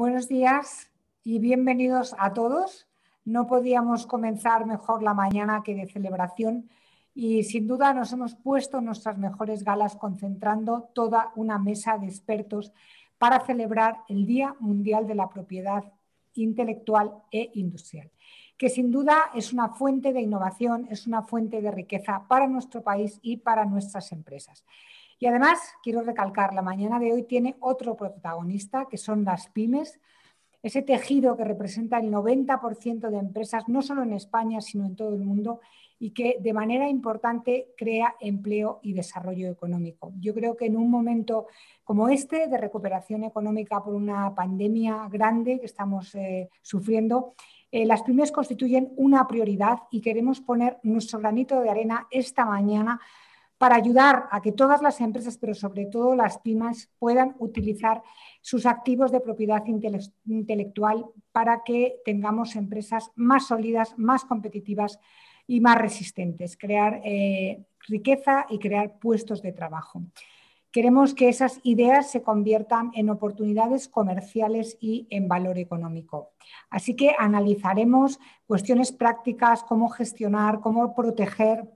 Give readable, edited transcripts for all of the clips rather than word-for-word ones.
Buenos días y bienvenidos a todos. No podíamos comenzar mejor la mañana que de celebración y sin duda nos hemos puesto nuestras mejores galas concentrando toda una mesa de expertos para celebrar el Día Mundial de la Propiedad Intelectual e Industrial, que sin duda es una fuente de innovación, es una fuente de riqueza para nuestro país y para nuestras empresas. Y además, quiero recalcar, la mañana de hoy tiene otro protagonista, que son las pymes, ese tejido que representa el 90% de empresas, no solo en España, sino en todo el mundo, y que de manera importante crea empleo y desarrollo económico. Yo creo que en un momento como este, de recuperación económica por una pandemia grande que estamos sufriendo, las pymes constituyen una prioridad y queremos poner nuestro granito de arena esta mañana para ayudar a que todas las empresas, pero sobre todo las pymes, puedan utilizar sus activos de propiedad intelectual para que tengamos empresas más sólidas, más competitivas y más resistentes, crear riqueza y crear puestos de trabajo. Queremos que esas ideas se conviertan en oportunidades comerciales y en valor económico. Así que analizaremos cuestiones prácticas, cómo gestionar, cómo proteger,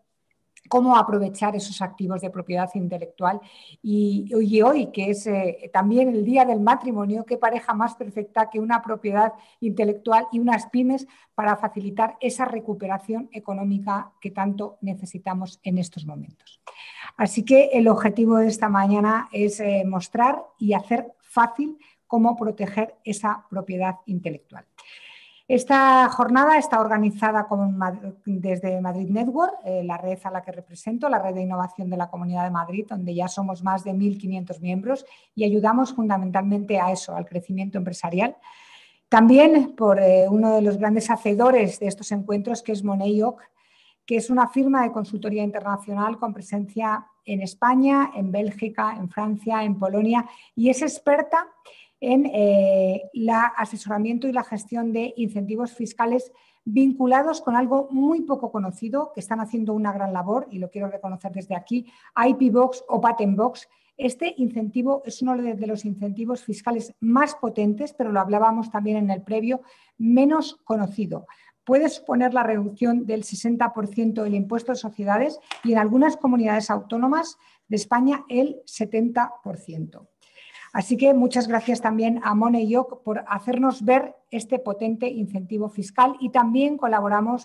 cómo aprovechar esos activos de propiedad intelectual y hoy, que es también el día del matrimonio, qué pareja más perfecta que una propiedad intelectual y unas pymes para facilitar esa recuperación económica que tanto necesitamos en estos momentos. Así que el objetivo de esta mañana es mostrar y hacer fácil cómo proteger esa propiedad intelectual. Esta jornada está organizada desde Madrid Network, la red a la que represento, la red de innovación de la Comunidad de Madrid, donde ya somos más de 1.500 miembros y ayudamos fundamentalmente a eso, al crecimiento empresarial. También por uno de los grandes hacedores de estos encuentros, que es Money.org, que es una firma de consultoría internacional con presencia en España, en Bélgica, en Francia, en Polonia, y es experta en el asesoramiento y la gestión de incentivos fiscales vinculados con algo muy poco conocido, que están haciendo una gran labor, y lo quiero reconocer desde aquí, IP Box o Patent Box. Este incentivo es uno de los incentivos fiscales más potentes, pero lo hablábamos también en el previo, menos conocido. Puede suponer la reducción del 60% del impuesto de sociedades y en algunas comunidades autónomas de España el 70%. Así que muchas gracias también a Money.org por hacernos ver este potente incentivo fiscal y también colabora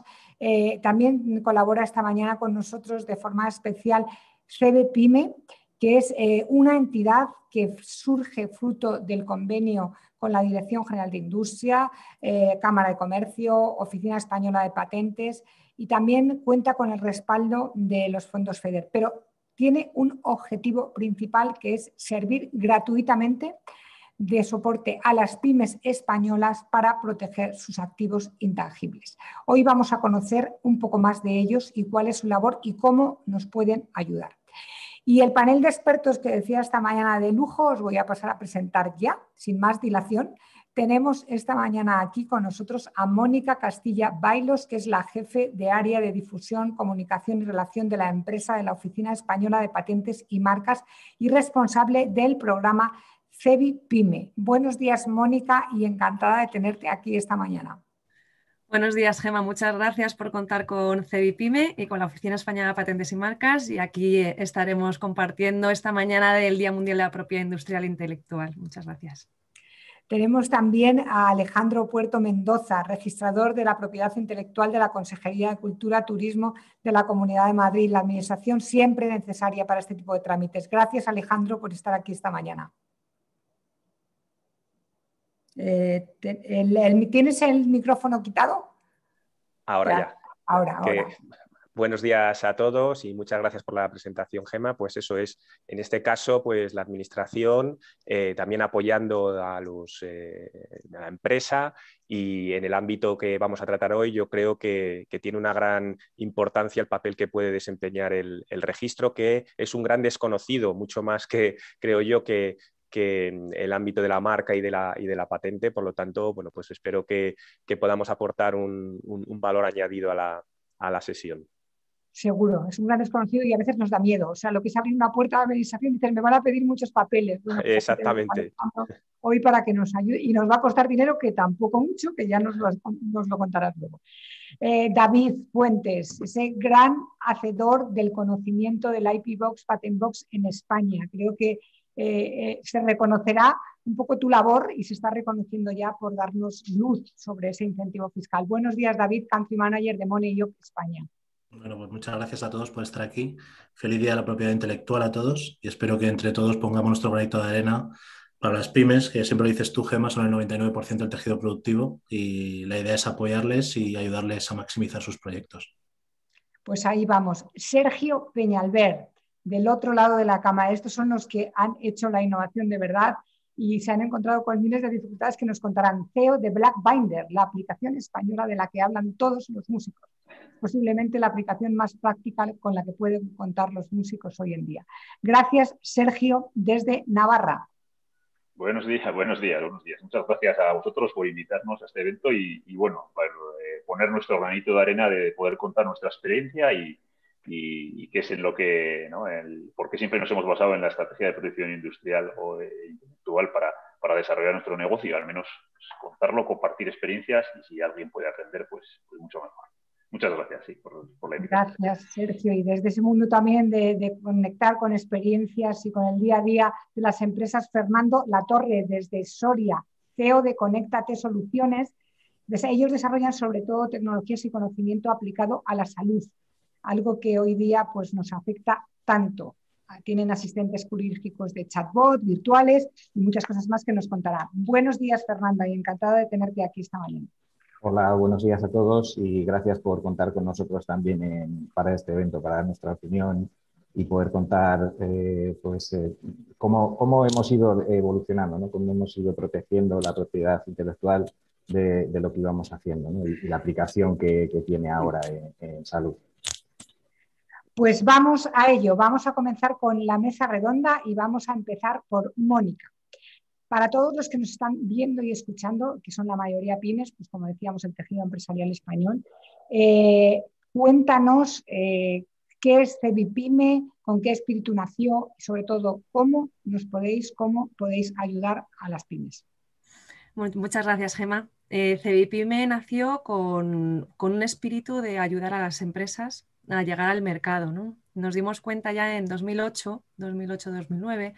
esta mañana con nosotros de forma especial CEBE-PYME, que es una entidad que surge fruto del convenio con la Dirección General de Industria, Cámara de Comercio, Oficina Española de Patentes y también cuenta con el respaldo de los fondos FEDER. Pero tiene un objetivo principal que es servir gratuitamente de soporte a las pymes españolas para proteger sus activos intangibles. Hoy vamos a conocer un poco más de ellos y cuál es su labor y cómo nos pueden ayudar. Y el panel de expertos que decía esta mañana de lujo os voy a pasar a presentar ya, sin más dilación. Tenemos esta mañana aquí con nosotros a Mónica Castilla Bailos, que es la jefe de área de difusión, comunicación y relación de la empresa de la Oficina Española de Patentes y Marcas y responsable del programa CEBE-PYME. Buenos días, Mónica, y encantada de tenerte aquí esta mañana. Buenos días, Gemma. Muchas gracias por contar con CEBE-PYME y con la Oficina Española de Patentes y Marcas. Y aquí estaremos compartiendo esta mañana del Día Mundial de la Propiedad Industrial e Intelectual. Muchas gracias. Tenemos también a Alejandro Puerto Mendoza, registrador de la propiedad intelectual de la Consejería de Cultura, Turismo de la Comunidad de Madrid, la administración siempre necesaria para este tipo de trámites. Gracias, Alejandro, por estar aquí esta mañana. ¿Tienes el micrófono quitado? Ahora ya. Ahora. Buenos días a todos y muchas gracias por la presentación, Gemma. Pues eso es, en este caso, pues la administración también apoyando a la empresa, y en el ámbito que vamos a tratar hoy yo creo que tiene una gran importancia el papel que puede desempeñar el registro, que es un gran desconocido, mucho más que, creo yo, que el ámbito de la marca y de la patente. Por lo tanto, bueno, pues espero que podamos aportar un valor añadido a la sesión. Seguro, es un gran desconocido y a veces nos da miedo. O sea, lo que es abrir una puerta de administración, dicen, me van a pedir muchos papeles. Bueno, pues aquí tenemos a Exactamente. Alejandro hoy para que nos ayude y nos va a costar dinero, que tampoco mucho, que ya nos lo contarás luego. David Fuentes, ese gran hacedor del conocimiento del IP Box, Patent Box en España. Creo que se reconocerá un poco tu labor y se está reconociendo ya por darnos luz sobre ese incentivo fiscal. Buenos días, David, Country Manager de Money España. Bueno, pues muchas gracias a todos por estar aquí. Feliz día de la propiedad intelectual a todos y espero que entre todos pongamos nuestro granito de arena para las pymes, que siempre lo dices tú, Gemma, son el 99% del tejido productivo y la idea es apoyarles y ayudarles a maximizar sus proyectos. Pues ahí vamos. Sergio Peñalver, del otro lado de la cama. Estos son los que han hecho la innovación de verdad y se han encontrado con miles de dificultades que nos contarán. CEO de Black Binder, la aplicación española de la que hablan todos los músicos. Posiblemente la aplicación más práctica con la que pueden contar los músicos hoy en día. Gracias, Sergio, desde Navarra. Buenos días. Muchas gracias a vosotros por invitarnos a este evento y bueno, para poner nuestro granito de arena de poder contar nuestra experiencia y qué es en lo que, ¿no? por qué siempre nos hemos basado en la estrategia de protección industrial o intelectual para desarrollar nuestro negocio y al menos pues, contarlo, compartir experiencias y si alguien puede aprender, pues mucho mejor. Muchas gracias por la invitación. Gracias, Sergio. Y desde ese mundo también de conectar con experiencias y con el día a día de las empresas, Fernando Latorre, desde Soria, CEO de Conéctate Soluciones. Ellos desarrollan sobre todo tecnologías y conocimiento aplicado a la salud, algo que hoy día pues, nos afecta tanto. Tienen asistentes quirúrgicos de chatbot, virtuales y muchas cosas más que nos contarán. Buenos días, Fernanda, y encantada de tenerte aquí esta mañana. Hola, buenos días a todos y gracias por contar con nosotros también para este evento, para dar nuestra opinión y poder contar cómo hemos ido evolucionando, ¿no? Cómo hemos ido protegiendo la propiedad intelectual de lo que íbamos haciendo, ¿no? y la aplicación que tiene ahora en salud. Pues vamos a ello, vamos a comenzar con la mesa redonda y vamos a empezar por Mónica. Para todos los que nos están viendo y escuchando, que son la mayoría pymes, pues como decíamos, el tejido empresarial español, cuéntanos qué es CEBIPYME, con qué espíritu nació y sobre todo cómo podéis ayudar a las pymes. Muchas gracias, Gemma. CEBIPYME nació con un espíritu de ayudar a las empresas a llegar al mercado, ¿no? Nos dimos cuenta ya en 2008-2009,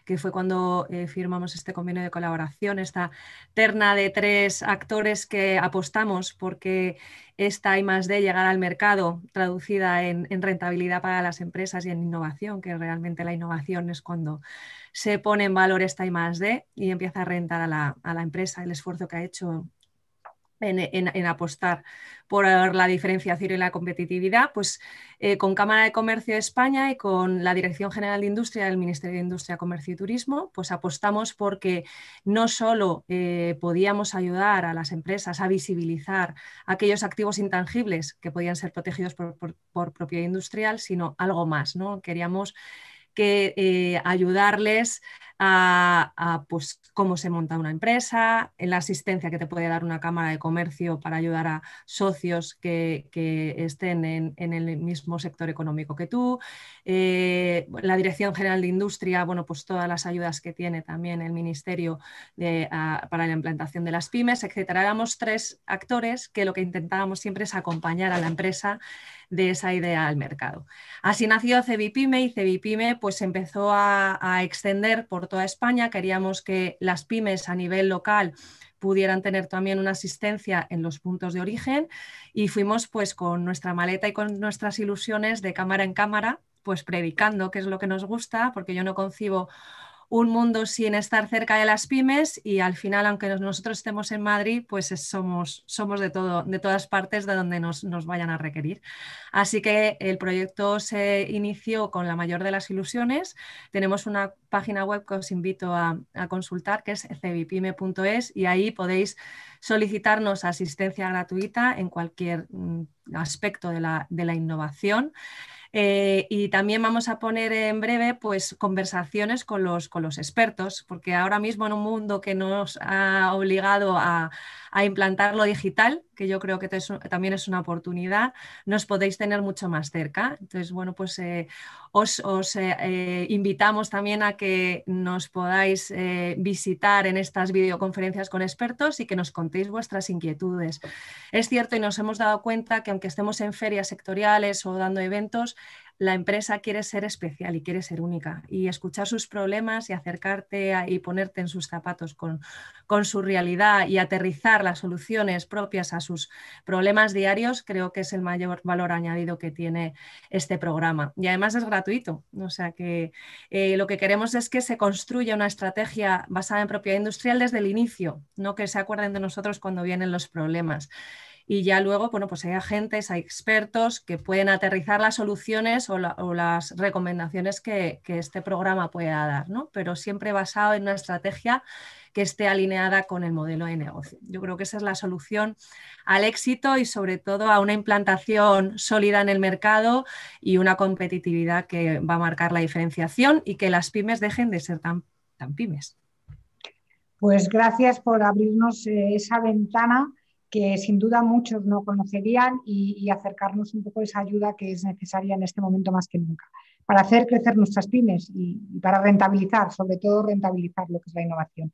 que fue cuando firmamos este convenio de colaboración, esta terna de 3 actores que apostamos porque esta I+D llegar al mercado traducida en rentabilidad para las empresas y en innovación, que realmente la innovación es cuando se pone en valor esta I+D y empieza a rentar a la empresa el esfuerzo que ha hecho en apostar por la diferenciación y la competitividad, pues con Cámara de Comercio de España y con la Dirección General de Industria del Ministerio de Industria, Comercio y Turismo, pues apostamos porque no solo podíamos ayudar a las empresas a visibilizar aquellos activos intangibles que podían ser protegidos por propiedad industrial, sino algo más, ¿no? Queríamos ayudarles a pues, cómo se monta una empresa, en la asistencia que te puede dar una cámara de comercio para ayudar a socios que estén en el mismo sector económico que tú, la Dirección General de Industria, bueno, pues todas las ayudas que tiene también el Ministerio para la implantación de las pymes, etcétera. Éramos 3 actores que lo que intentábamos siempre es acompañar a la empresa de esa idea al mercado. Así nació CEBIPYME y CEBIPYME pues empezó a extender por toda España. Queríamos que las pymes a nivel local pudieran tener también una asistencia en los puntos de origen y fuimos pues con nuestra maleta y con nuestras ilusiones de cámara en cámara pues predicando, que es lo que nos gusta, porque yo no concibo un mundo sin estar cerca de las pymes y al final, aunque nosotros estemos en Madrid, pues somos de todas partes de donde nos vayan a requerir. Así que el proyecto se inició con la mayor de las ilusiones. Tenemos una página web que os invito a consultar, que es cebipyme.es, y ahí podéis solicitarnos asistencia gratuita en cualquier aspecto de la innovación. Y también vamos a poner en breve pues, conversaciones con los expertos, porque ahora mismo en un mundo que nos ha obligado a a implantar lo digital, que yo creo que también es una oportunidad, nos podéis tener mucho más cerca. Entonces, bueno, pues os invitamos también a que nos podáis visitar en estas videoconferencias con expertos y que nos contéis vuestras inquietudes. Es cierto, y nos hemos dado cuenta que aunque estemos en ferias sectoriales o dando eventos, la empresa quiere ser especial y quiere ser única, y escuchar sus problemas y acercarte y ponerte en sus zapatos con su realidad y aterrizar las soluciones propias a sus problemas diarios, creo que es el mayor valor añadido que tiene este programa. Y además es gratuito, o sea que lo que queremos es que se construya una estrategia basada en propiedad industrial desde el inicio, no que se acuerden de nosotros cuando vienen los problemas. Y ya luego, bueno, pues hay agentes, hay expertos que pueden aterrizar las soluciones o las recomendaciones que este programa pueda dar, ¿no? Pero siempre basado en una estrategia que esté alineada con el modelo de negocio. Yo creo que esa es la solución al éxito y sobre todo a una implantación sólida en el mercado y una competitividad que va a marcar la diferenciación y que las pymes dejen de ser tan pymes. Pues gracias por abrirnos esa ventana que sin duda muchos no conocerían y acercarnos un poco a esa ayuda que es necesaria en este momento más que nunca, para hacer crecer nuestras pymes y para rentabilizar, sobre todo rentabilizar lo que es la innovación.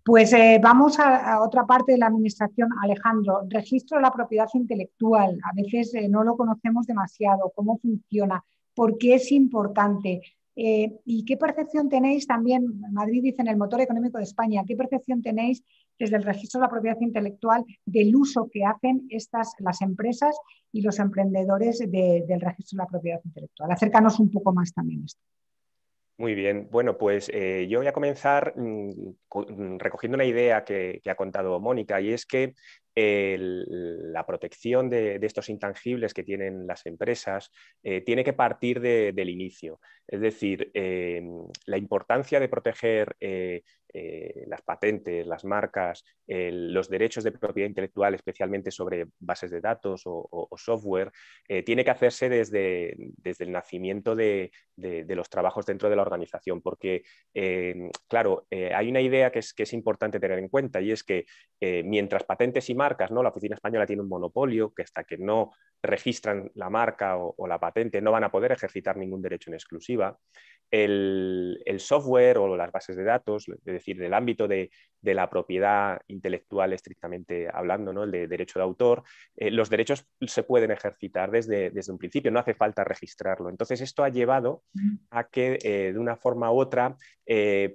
Pues vamos a otra parte de la administración. Alejandro, registro de la propiedad intelectual. A veces no lo conocemos demasiado. ¿Cómo funciona? ¿Por qué es importante? ¿Y qué percepción tenéis también? Madrid dice en el motor económico de España. ¿Qué percepción tenéis desde el registro de la propiedad intelectual del uso que hacen las empresas y los emprendedores del registro de la propiedad intelectual? Acércanos un poco más también esto. Muy bien, bueno, pues yo voy a comenzar recogiendo una idea que ha contado Mónica, y es que la protección de estos intangibles que tienen las empresas tiene que partir del inicio. Es decir, la importancia de proteger las patentes, las marcas, los derechos de propiedad intelectual, especialmente sobre bases de datos o software, tiene que hacerse desde el nacimiento de los trabajos dentro de la organización, porque, claro, hay una idea que es importante tener en cuenta, y es que mientras patentes y marcas, ¿no? La Oficina Española tiene un monopolio, que hasta que no registran la marca o la patente no van a poder ejercitar ningún derecho en exclusiva. El software o las bases de datos, es decir, del ámbito de la propiedad intelectual estrictamente hablando, ¿no? El de derecho de autor, los derechos se pueden ejercitar desde un principio, no hace falta registrarlo. Entonces esto ha llevado a que de una forma u otra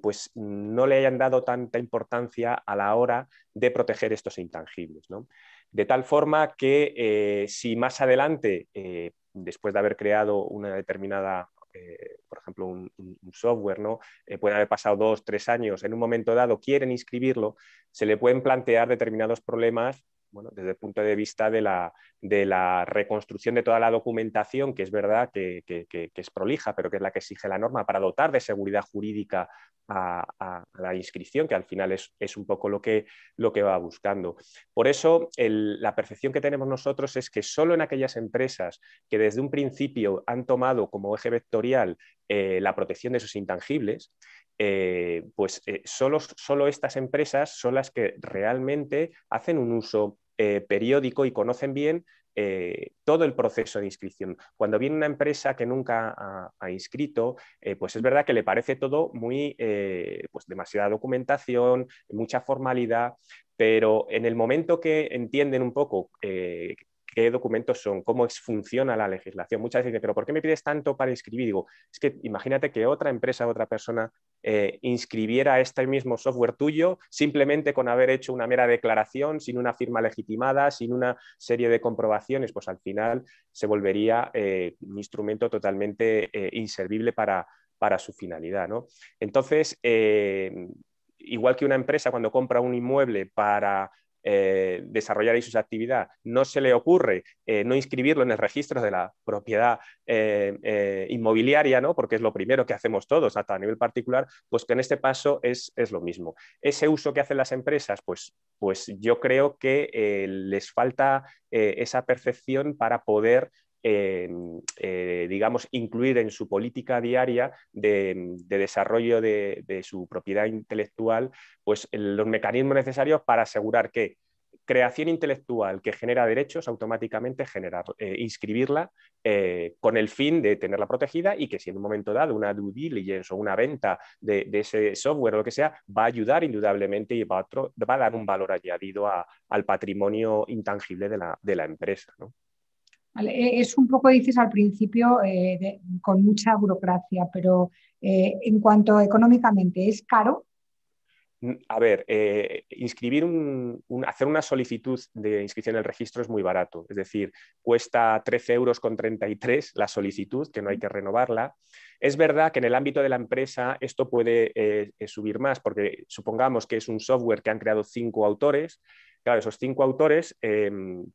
pues no le hayan dado tanta importancia a la hora de proteger estos intangibles, ¿no? De tal forma que si más adelante, después de haber creado una determinada por ejemplo, un software, ¿no? Pueden haber pasado 2 o 3 años, en un momento dado quieren inscribirlo, se le pueden plantear determinados problemas, bueno, desde el punto de vista de la reconstrucción de toda la documentación, que es verdad que es prolija, pero que es la que exige la norma para dotar de seguridad jurídica a la inscripción, que al final es un poco lo que va buscando. Por eso, la percepción que tenemos nosotros es que solo en aquellas empresas que desde un principio han tomado como eje vectorial la protección de sus intangibles, solo estas empresas son las que realmente hacen un uso periódico y conocen bien todo el proceso de inscripción. Cuando viene una empresa que nunca ha inscrito, pues es verdad que le parece todo muy, pues demasiada documentación, mucha formalidad, pero en el momento que entienden un poco qué documentos son, cómo funciona la legislación. Muchas veces dicen, pero ¿por qué me pides tanto para inscribir? Digo, es que imagínate que otra empresa, otra persona inscribiera este mismo software tuyo simplemente con haber hecho una mera declaración, sin una firma legitimada, sin una serie de comprobaciones, pues al final se volvería un instrumento totalmente inservible para su finalidad, ¿no? Entonces, igual que una empresa cuando compra un inmueble para desarrollar ahí su actividad, no se le ocurre no inscribirlo en el registro de la propiedad inmobiliaria, ¿no? Porque es lo primero que hacemos todos, hasta a nivel particular, pues que en este paso es lo mismo. Ese uso que hacen las empresas, pues yo creo que les falta esa percepción para poder digamos, incluir en su política diaria de desarrollo de su propiedad intelectual, pues los mecanismos necesarios para asegurar que creación intelectual que genera derechos, automáticamente inscribirla con el fin de tenerla protegida y que si en un momento dado una due diligence o una venta de ese software o lo que sea, va a ayudar indudablemente y va a dar un valor añadido al patrimonio intangible de la empresa, ¿no? Vale, es un poco, dices al principio, con mucha burocracia, pero en cuanto económicamente, ¿es caro? A ver, hacer una solicitud de inscripción en el registro es muy barato, es decir, cuesta 13,33 € la solicitud, que no hay que renovarla. Es verdad que en el ámbito de la empresa esto puede subir más, porque supongamos que es un software que han creado 5 autores. Claro, esos 5 autores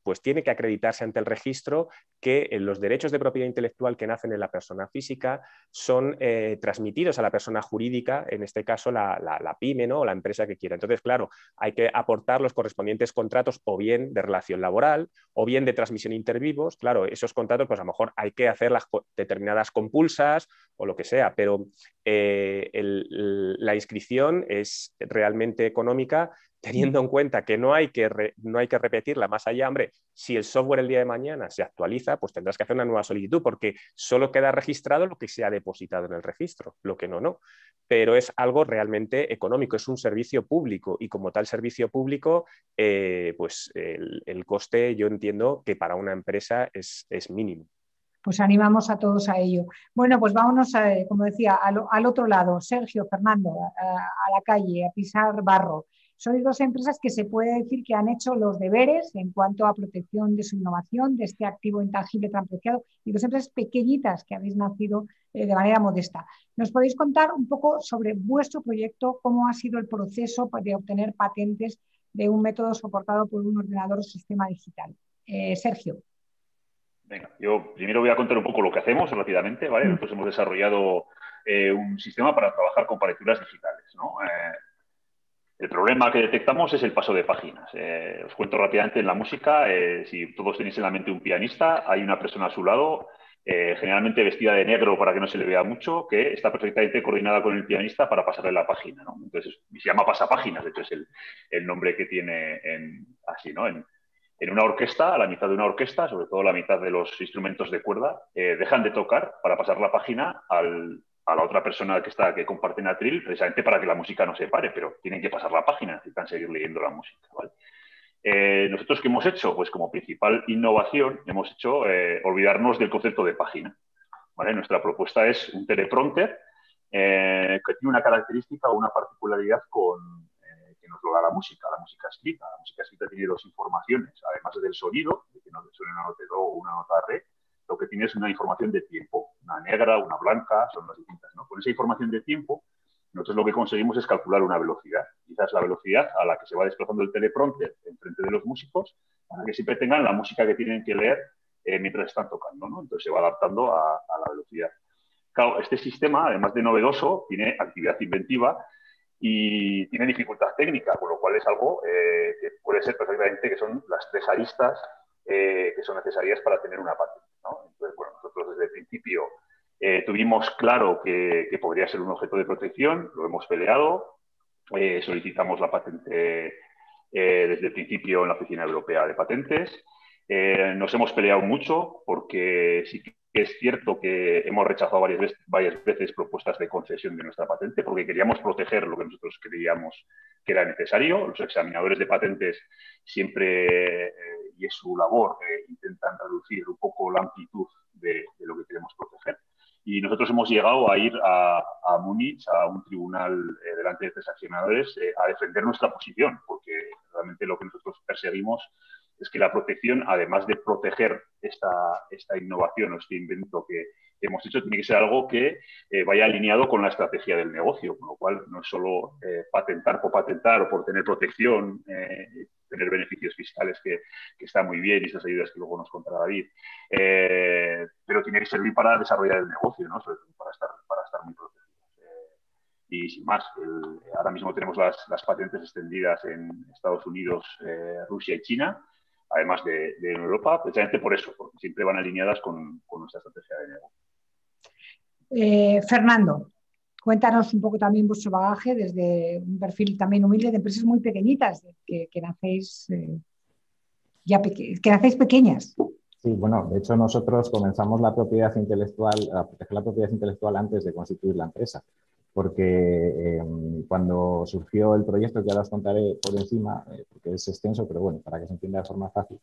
pues tiene que acreditarse ante el registro que los derechos de propiedad intelectual que nacen en la persona física son transmitidos a la persona jurídica, en este caso la pyme, ¿no? O la empresa que quiera. Entonces, claro, hay que aportar los correspondientes contratos o bien de relación laboral o bien de transmisión inter vivos. Claro, esos contratos pues a lo mejor hay que hacer las determinadas compulsas o lo que sea, pero la inscripción es realmente económica, teniendo en cuenta que no hay que repetirla más allá. Hombre, si el software el día de mañana se actualiza, pues tendrás que hacer una nueva solicitud, porque solo queda registrado lo que se ha depositado en el registro, lo que no. Pero es algo realmente económico, es un servicio público y como tal servicio público, pues el coste yo entiendo que para una empresa es mínimo. Pues animamos a todos a ello. Bueno, pues vámonos, como decía, al otro lado. Sergio, Fernando, a la calle, a pisar barro. Sois 2 empresas que se puede decir que han hecho los deberes en cuanto a protección de su innovación, de este activo intangible tan preciado, y 2 empresas pequeñitas que habéis nacido de manera modesta. ¿Nos podéis contar un poco sobre vuestro proyecto, cómo ha sido el proceso de obtener patentes de un método soportado por un ordenador o sistema digital? Sergio. Venga, yo primero voy a contar un poco lo que hacemos rápidamente, ¿vale? Nosotros hemos desarrollado un sistema para trabajar con partituras digitales, ¿no? El problema que detectamos es el paso de páginas. Os cuento rápidamente en la música. Si todos tenéis en la mente un pianista, hay una persona a su lado, generalmente vestida de negro para que no se le vea mucho, que está perfectamente coordinada con el pianista para pasarle la página, ¿no? Entonces, se llama pasapáginas, de hecho es el nombre que tiene así, ¿no? En una orquesta, a la mitad de una orquesta, sobre todo la mitad de los instrumentos de cuerda, dejan de tocar para pasar la página a la otra persona que comparten atril, precisamente para que la música no se pare, pero tienen que pasar la página, necesitan seguir leyendo la música, ¿vale? ¿Nosotros qué hemos hecho? Pues como principal innovación hemos hecho olvidarnos del concepto de página, ¿vale? Nuestra propuesta es un teleprompter que tiene una característica o una particularidad que nos lo da la música escrita. La música escrita tiene 2 informaciones, además del sonido, de que no suene una nota do o una nota re. Lo que tiene es una información de tiempo, una negra, una blanca, son las distintas, ¿no? Con esa información de tiempo, nosotros lo que conseguimos es calcular una velocidad. Quizás la velocidad a la que se va desplazando el teleprompter enfrente de los músicos, para que siempre tengan la música que tienen que leer mientras están tocando, ¿no? Entonces se va adaptando a la velocidad. Claro, este sistema, además de novedoso, tiene actividad inventiva y tiene dificultad técnica, con lo cual es algo que puede ser perfectamente que son las 3 aristas que son necesarias para tener una patente, ¿no? Entonces, bueno, nosotros desde el principio tuvimos claro que podría ser un objeto de protección, lo hemos peleado, solicitamos la patente desde el principio en la Oficina Europea de Patentes. Nos hemos peleado mucho porque sí que es cierto que hemos rechazado varias veces propuestas de concesión de nuestra patente porque queríamos proteger lo que nosotros creíamos que era necesario. Los examinadores de patentes siempre, y es su labor, intentan reducir un poco la amplitud de lo que queremos proteger. Y nosotros hemos llegado a ir a Múnich, a un tribunal delante de 3 examinadores, a defender nuestra posición, porque realmente lo que nosotros perseguimos es que la protección, además de proteger esta innovación o este invento que hemos hecho, tiene que ser algo que vaya alineado con la estrategia del negocio, con lo cual no es solo patentar por patentar o por tener protección, tener beneficios fiscales que está muy bien y esas ayudas que luego nos contará David, pero tiene que servir para desarrollar el negocio, ¿no? Sobre todo para estar muy protegidos. Y sin más, ahora mismo tenemos las patentes extendidas en Estados Unidos, Rusia y China, además de Europa, precisamente por eso, porque siempre van alineadas con nuestra estrategia de negocio. Fernando, cuéntanos un poco también vuestro bagaje desde un perfil también humilde de empresas muy pequeñitas que nacéis que hacéis pequeñas. Sí, bueno, de hecho nosotros comenzamos la propiedad intelectual, a proteger la propiedad intelectual antes de constituir la empresa, porque cuando surgió el proyecto, que ahora os contaré por encima, porque es extenso, pero bueno, para que se entienda de forma fácil,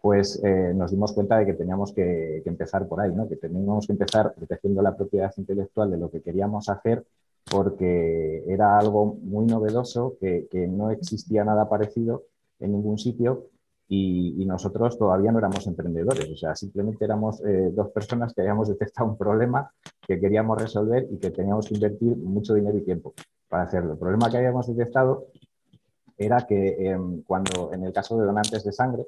pues nos dimos cuenta de que teníamos que empezar por ahí, ¿no? Que teníamos que empezar protegiendo la propiedad intelectual de lo que queríamos hacer, porque era algo muy novedoso, que no existía nada parecido en ningún sitio. Y nosotros todavía no éramos emprendedores, o sea, simplemente éramos dos personas que habíamos detectado un problema que queríamos resolver y que teníamos que invertir mucho dinero y tiempo para hacerlo. El problema que habíamos detectado era que cuando, en el caso de donantes de sangre,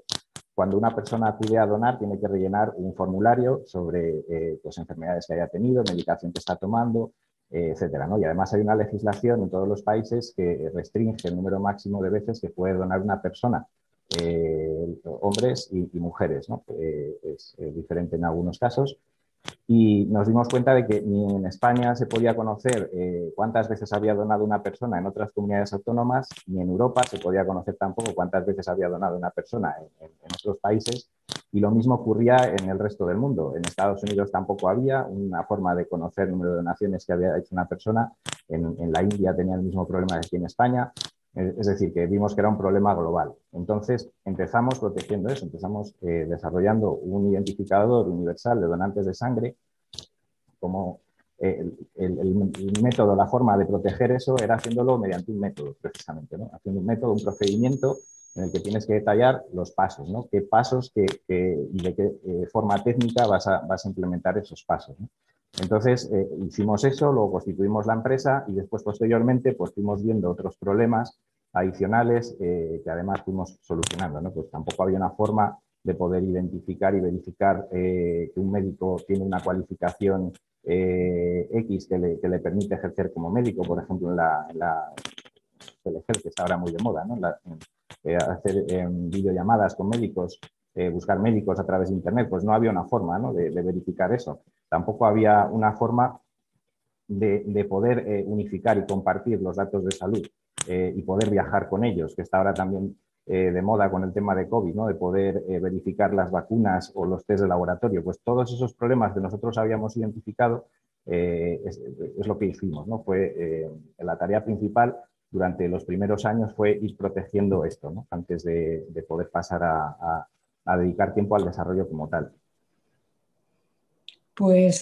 cuando una persona acude a donar, tiene que rellenar un formulario sobre pues, enfermedades que haya tenido, medicación que está tomando, etcétera, ¿no? Y además hay una legislación en todos los países que restringe el número máximo de veces que puede donar una persona. Hombres y mujeres, ¿no? Es diferente en algunos casos, y nos dimos cuenta de que ni en España se podía conocer cuántas veces había donado una persona en otras comunidades autónomas, ni en Europa se podía conocer tampoco cuántas veces había donado una persona en otros países, y lo mismo ocurría en el resto del mundo. En Estados Unidos tampoco había una forma de conocer el número de donaciones que había hecho una persona, en la India tenía el mismo problema que aquí en España. Es decir, que vimos que era un problema global. Entonces, empezamos protegiendo eso, empezamos desarrollando un identificador universal de donantes de sangre. Como el método, la forma de proteger eso era haciéndolo mediante un método, precisamente, ¿no? Haciendo un método, un procedimiento en el que tienes que detallar los pasos, ¿no? Qué pasos y de qué forma técnica vas a implementar esos pasos, ¿no? Entonces, hicimos eso, luego constituimos la empresa y después, posteriormente, pues fuimos viendo otros problemas adicionales que además fuimos solucionando, ¿no? Pues tampoco había una forma de poder identificar y verificar que un médico tiene una cualificación X que le permite ejercer como médico, por ejemplo, en la telehealth, que está ahora muy de moda, ¿no? Hacer videollamadas con médicos, buscar médicos a través de Internet, pues no había una forma, ¿no? de verificar eso. Tampoco había una forma de poder unificar y compartir los datos de salud y poder viajar con ellos, que está ahora también de moda con el tema de COVID, ¿no? De poder verificar las vacunas o los test de laboratorio. Pues todos esos problemas que nosotros habíamos identificado es lo que hicimos, ¿no? Fue la tarea principal durante los primeros años fue ir protegiendo esto, ¿no? Antes de poder pasar a dedicar tiempo al desarrollo como tal. Pues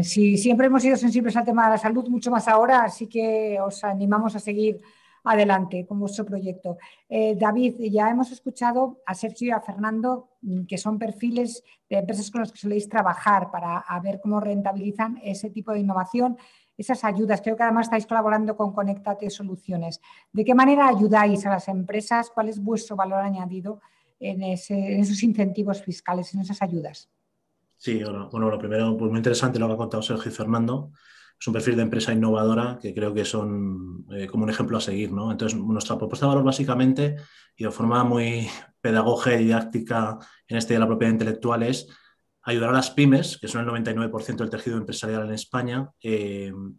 si siempre hemos sido sensibles al tema de la salud, mucho más ahora, así que os animamos a seguir adelante con vuestro proyecto. David, ya hemos escuchado a Sergio y a Fernando, que son perfiles de empresas con las que soléis trabajar para ver cómo rentabilizan ese tipo de innovación, esas ayudas. Creo que además estáis colaborando con Conéctate Soluciones. ¿De qué manera ayudáis a las empresas? ¿Cuál es vuestro valor añadido en esos incentivos fiscales, en esas ayudas? Sí, bueno, lo primero, pues muy interesante lo que ha contado Sergio y Fernando. Es un perfil de empresa innovadora que creo que son como un ejemplo a seguir, ¿no? Entonces, nuestra propuesta de valor básicamente, y de forma muy pedagógica y didáctica en este de la propiedad intelectual, es ayudar a las pymes, que son el 99% del tejido empresarial en España,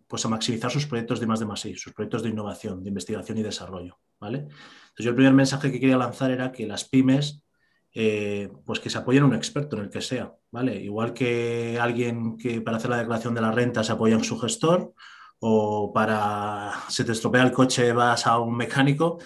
pues a maximizar sus proyectos de I+D+I, sus proyectos de innovación, de investigación y desarrollo, ¿vale? Entonces, yo el primer mensaje que quería lanzar era que las pymes pues que se apoyen a un experto en el que sea, ¿vale? Igual que alguien que para hacer la declaración de la renta se apoya en su gestor, o para se te estropea el coche vas a un mecánico,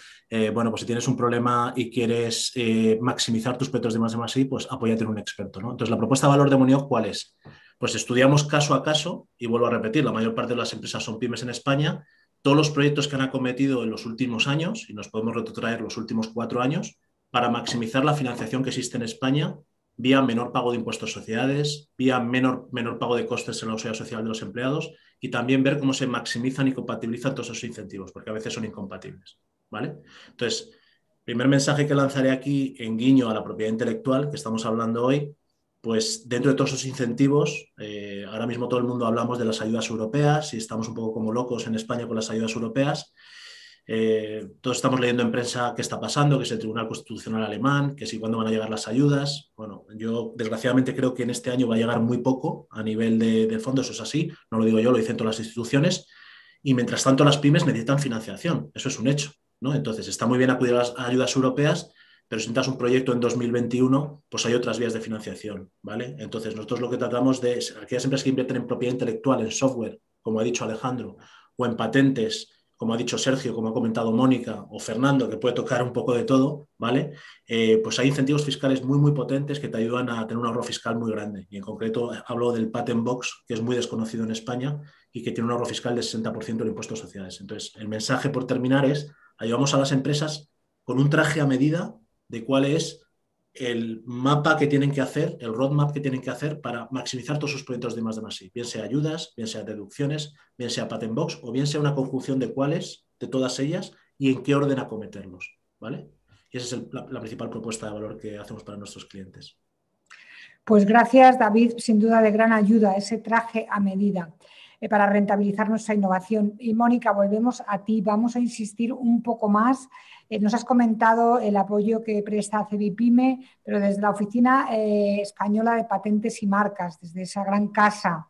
bueno, pues si tienes un problema y quieres maximizar tus proyectos de I+D+I, pues apóyate en un experto, ¿no? Entonces, la propuesta de valor de Munioc, ¿cuál es? Pues estudiamos caso a caso, y vuelvo a repetir, la mayor parte de las empresas son pymes en España, todos los proyectos que han acometido en los últimos años, y nos podemos retrotraer los últimos 4 años, para maximizar la financiación que existe en España vía menor pago de impuestos a sociedades, vía menor pago de costes en la seguridad social de los empleados, y también ver cómo se maximizan y compatibilizan todos esos incentivos, porque a veces son incompatibles, ¿vale? Entonces, primer mensaje que lanzaré aquí en guiño a la propiedad intelectual que estamos hablando hoy, pues dentro de todos esos incentivos, ahora mismo todo el mundo hablamos de las ayudas europeas y estamos un poco como locos en España con las ayudas europeas. Todos estamos leyendo en prensa qué está pasando, que es el Tribunal Constitucional alemán, que si cuándo van a llegar las ayudas. Bueno, yo desgraciadamente creo que en este año va a llegar muy poco a nivel del fondo, eso es así, no lo digo yo, lo dicen todas las instituciones, y mientras tanto las pymes necesitan financiación, eso es un hecho, ¿no? Entonces está muy bien acudir a las ayudas europeas, pero si entras un proyecto en 2021, pues hay otras vías de financiación, ¿vale? Entonces, nosotros lo que tratamos de aquellas empresas que invierten en propiedad intelectual, en software, como ha dicho Alejandro, o en patentes, como ha dicho Sergio, como ha comentado Mónica, o Fernando, que puede tocar un poco de todo, ¿vale? Pues hay incentivos fiscales muy, muy potentes que te ayudan a tener un ahorro fiscal muy grande. Y en concreto hablo del Patent Box, que es muy desconocido en España y que tiene un ahorro fiscal del 60% del impuesto a sociedades. Entonces, el mensaje por terminar es, ayudamos a las empresas con un traje a medida de cuál es el mapa que tienen que hacer, el roadmap que tienen que hacer para maximizar todos sus proyectos de I+D+I, bien sea ayudas, bien sea deducciones, bien sea Patent Box o bien sea una conjunción de cuáles, de todas ellas y en qué orden acometerlos, ¿vale? Y esa es la principal propuesta de valor que hacemos para nuestros clientes. Pues gracias, David, sin duda de gran ayuda ese traje a medida para rentabilizar nuestra innovación. Y Mónica, volvemos a ti, vamos a insistir un poco más. Nos has comentado el apoyo que presta CEBIPYME, pero desde la Oficina Española de Patentes y Marcas, desde esa gran casa,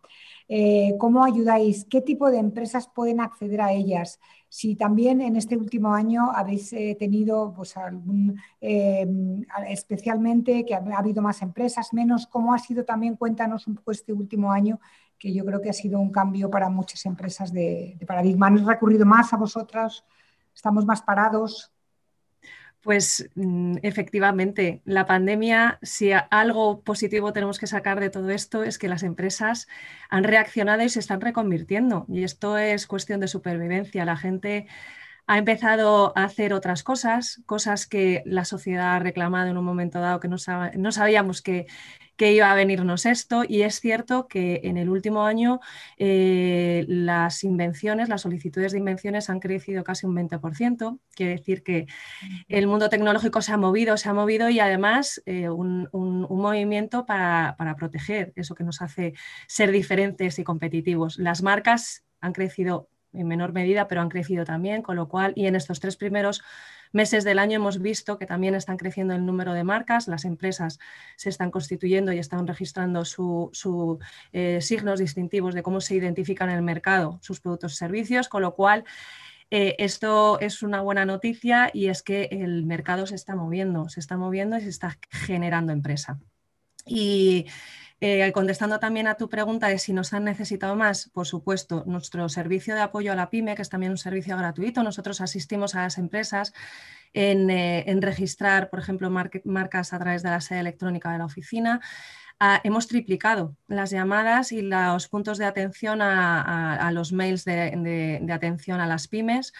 ¿cómo ayudáis? ¿Qué tipo de empresas pueden acceder a ellas? Si también en este último año habéis tenido pues, algún, especialmente que ha habido más empresas, menos, ¿cómo ha sido también? Cuéntanos un poco este último año, que yo creo que ha sido un cambio para muchas empresas de paradigma. ¿Han recurrido más a vosotras? ¿Estamos más parados? Pues efectivamente, la pandemia, si algo positivo tenemos que sacar de todo esto es que las empresas han reaccionado y se están reconvirtiendo. Y esto es cuestión de supervivencia. La gente ha empezado a hacer otras cosas, cosas que la sociedad ha reclamado en un momento dado que no sabíamos que iba a venirnos esto, y es cierto que en el último año las invenciones, las solicitudes de invenciones han crecido casi un 20%, quiere decir que el mundo tecnológico se ha movido y además un movimiento para proteger eso que nos hace ser diferentes y competitivos. Las marcas han crecido en menor medida, pero han crecido también, con lo cual, y en estos 3 primeros meses del año hemos visto que también están creciendo el número de marcas, las empresas se están constituyendo y están registrando sus signos distintivos de cómo se identifican en el mercado sus productos y servicios, con lo cual esto es una buena noticia, y es que el mercado se está moviendo y se está generando empresa. Y contestando también a tu pregunta de si nos han necesitado más, por supuesto, nuestro servicio de apoyo a la PYME, que es también un servicio gratuito, nosotros asistimos a las empresas en registrar, por ejemplo, marcas a través de la sede electrónica de la oficina. Hemos triplicado las llamadas y los puntos de atención a los mails de atención a las pymes.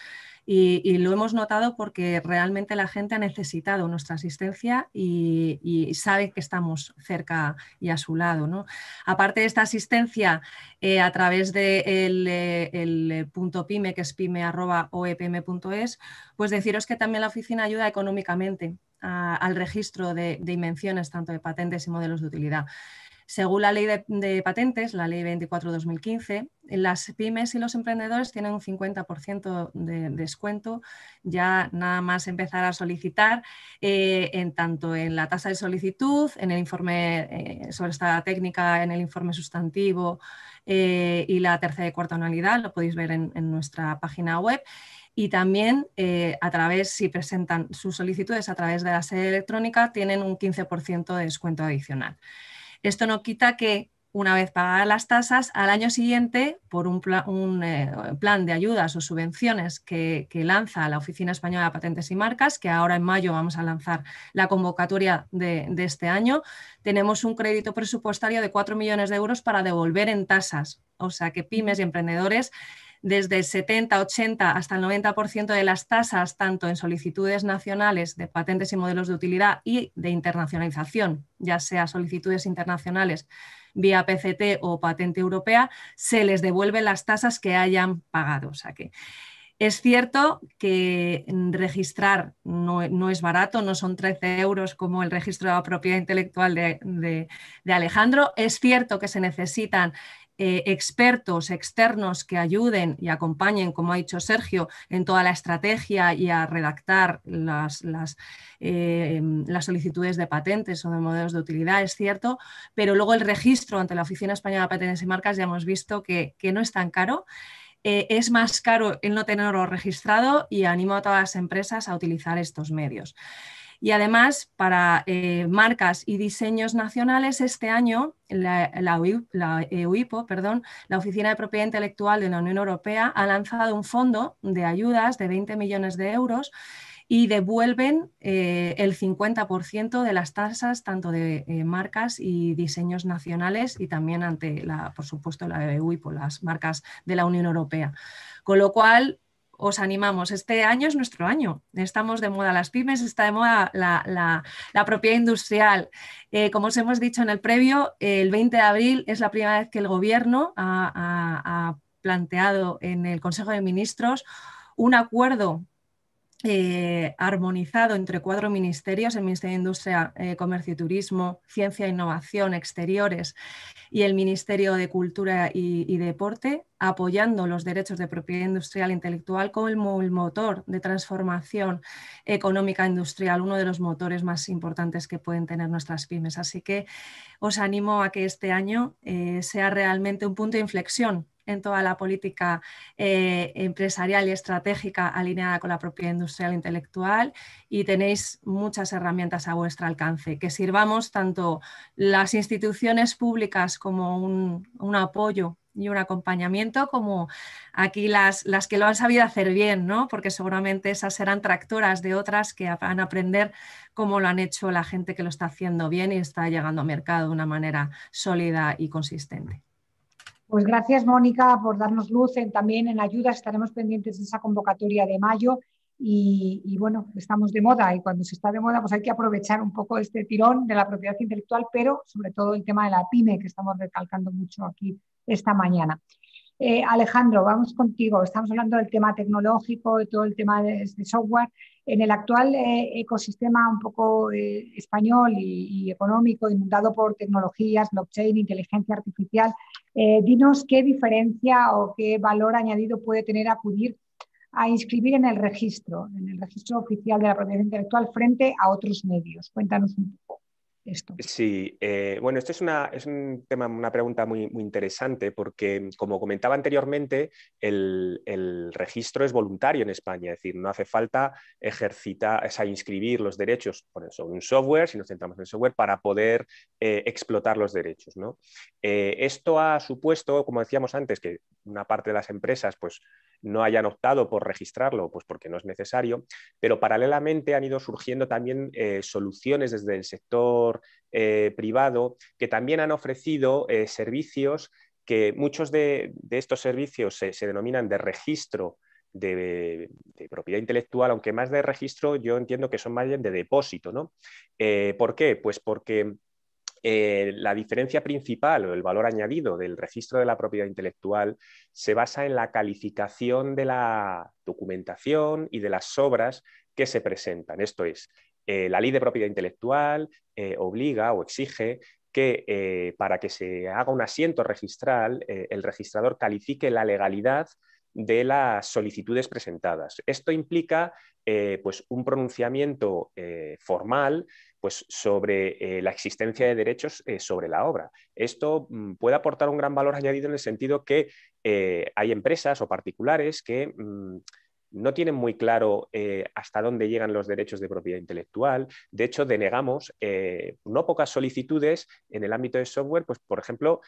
Y lo hemos notado porque realmente la gente ha necesitado nuestra asistencia y sabe que estamos cerca y a su lado, ¿no? Aparte de esta asistencia, a través del punto pyme, que es pyme@oepm.es, pues deciros que también la oficina ayuda económicamente al registro de invenciones, tanto de patentes y modelos de utilidad. Según la ley de patentes, la ley 24/2015, las pymes y los emprendedores tienen un 50% de descuento, ya nada más empezar a solicitar, tanto en la tasa de solicitud, en el informe sobre esta técnica, en el informe sustantivo y la tercera y cuarta anualidad, lo podéis ver en nuestra página web. Y también si presentan sus solicitudes a través de la sede electrónica, tienen un 15% de descuento adicional. Esto no quita que, una vez pagadas las tasas, al año siguiente, por un plan de ayudas o subvenciones que lanza la Oficina Española de Patentes y Marcas, que ahora en mayo vamos a lanzar la convocatoria de este año, tenemos un crédito presupuestario de 4 millones de euros para devolver en tasas. O sea que pymes y emprendedores, desde el 70, 80 hasta el 90% de las tasas, tanto en solicitudes nacionales de patentes y modelos de utilidad y de internacionalización, ya sea solicitudes internacionales vía PCT o patente europea, se les devuelven las tasas que hayan pagado. O sea que es cierto que registrar no es barato, no son 13 euros como el registro de la propiedad intelectual de Alejandro. Es cierto que se necesitan expertos externos que ayuden y acompañen, como ha dicho Sergio, en toda la estrategia y a redactar las solicitudes de patentes o de modelos de utilidad, es cierto, pero luego el registro ante la Oficina Española de Patentes y Marcas ya hemos visto que no es tan caro. Es más caro el no tenerlo registrado, y animo a todas las empresas a utilizar estos medios. Y además, para marcas y diseños nacionales, este año la EUIPO, la Oficina de Propiedad Intelectual de la Unión Europea, ha lanzado un fondo de ayudas de 20 millones de euros y devuelven el 50% de las tasas tanto de marcas y diseños nacionales y también ante, por supuesto, la EUIPO, las marcas de la Unión Europea. Con lo cual, os animamos, este año es nuestro año, estamos de moda las pymes, está de moda la propiedad industrial. Como os hemos dicho en el previo, el 20 de abril es la primera vez que el Gobierno ha planteado en el Consejo de Ministros un acuerdo armonizado entre 4 ministerios, el Ministerio de Industria, Comercio y Turismo, Ciencia e Innovación, Exteriores y el Ministerio de Cultura y Deporte, apoyando los derechos de propiedad industrial e intelectual como el motor de transformación económica industrial, uno de los motores más importantes que pueden tener nuestras pymes. Así que os animo a que este año sea realmente un punto de inflexión en toda la política empresarial y estratégica alineada con la propiedad industrial e intelectual, y tenéis muchas herramientas a vuestro alcance, que sirvamos tanto las instituciones públicas como un apoyo y un acompañamiento, como aquí las que lo han sabido hacer bien, ¿no? Porque seguramente esas serán tractoras de otras que van a aprender cómo lo han hecho la gente que lo está haciendo bien y está llegando al mercado de una manera sólida y consistente. Pues gracias, Mónica, por darnos luz también en ayudas. Estaremos pendientes de esa convocatoria de mayo y bueno, estamos de moda y cuando se está de moda pues hay que aprovechar un poco este tirón de la propiedad intelectual, pero sobre todo el tema de la pyme que estamos recalcando mucho aquí esta mañana. Alejandro, vamos contigo. Estamos hablando del tema tecnológico, de todo el tema de software. En el actual ecosistema un poco español y económico, inundado por tecnologías, blockchain, inteligencia artificial, dinos qué diferencia o qué valor añadido puede tener acudir a inscribir en el registro oficial de la propiedad intelectual frente a otros medios. Cuéntanos un poco esto. Sí, bueno, esto es un tema, una pregunta muy interesante porque, como comentaba anteriormente, el registro es voluntario en España, es decir, no hace falta inscribir los derechos sobre un software, si nos centramos en el software, para poder explotar los derechos, ¿no? Esto ha supuesto, como decíamos antes, que una parte de las empresas pues, no hayan optado por registrarlo pues porque no es necesario, pero paralelamente han ido surgiendo también soluciones desde el sector privado que también han ofrecido servicios que muchos de estos servicios se denominan de registro de propiedad intelectual, aunque más de registro yo entiendo que son más bien de depósito, ¿no? ¿Por qué? Pues porque la diferencia principal o el valor añadido del registro de la propiedad intelectual se basa en la calificación de la documentación y de las obras que se presentan. Esto es, la ley de propiedad intelectual obliga o exige que para que se haga un asiento registral, el registrador califique la legalidad de las solicitudes presentadas. Esto implica pues un pronunciamiento formal pues, sobre la existencia de derechos sobre la obra. Esto puede aportar un gran valor añadido en el sentido que hay empresas o particulares que no tienen muy claro hasta dónde llegan los derechos de propiedad intelectual. De hecho, denegamos no pocas solicitudes en el ámbito de software, pues, por ejemplo,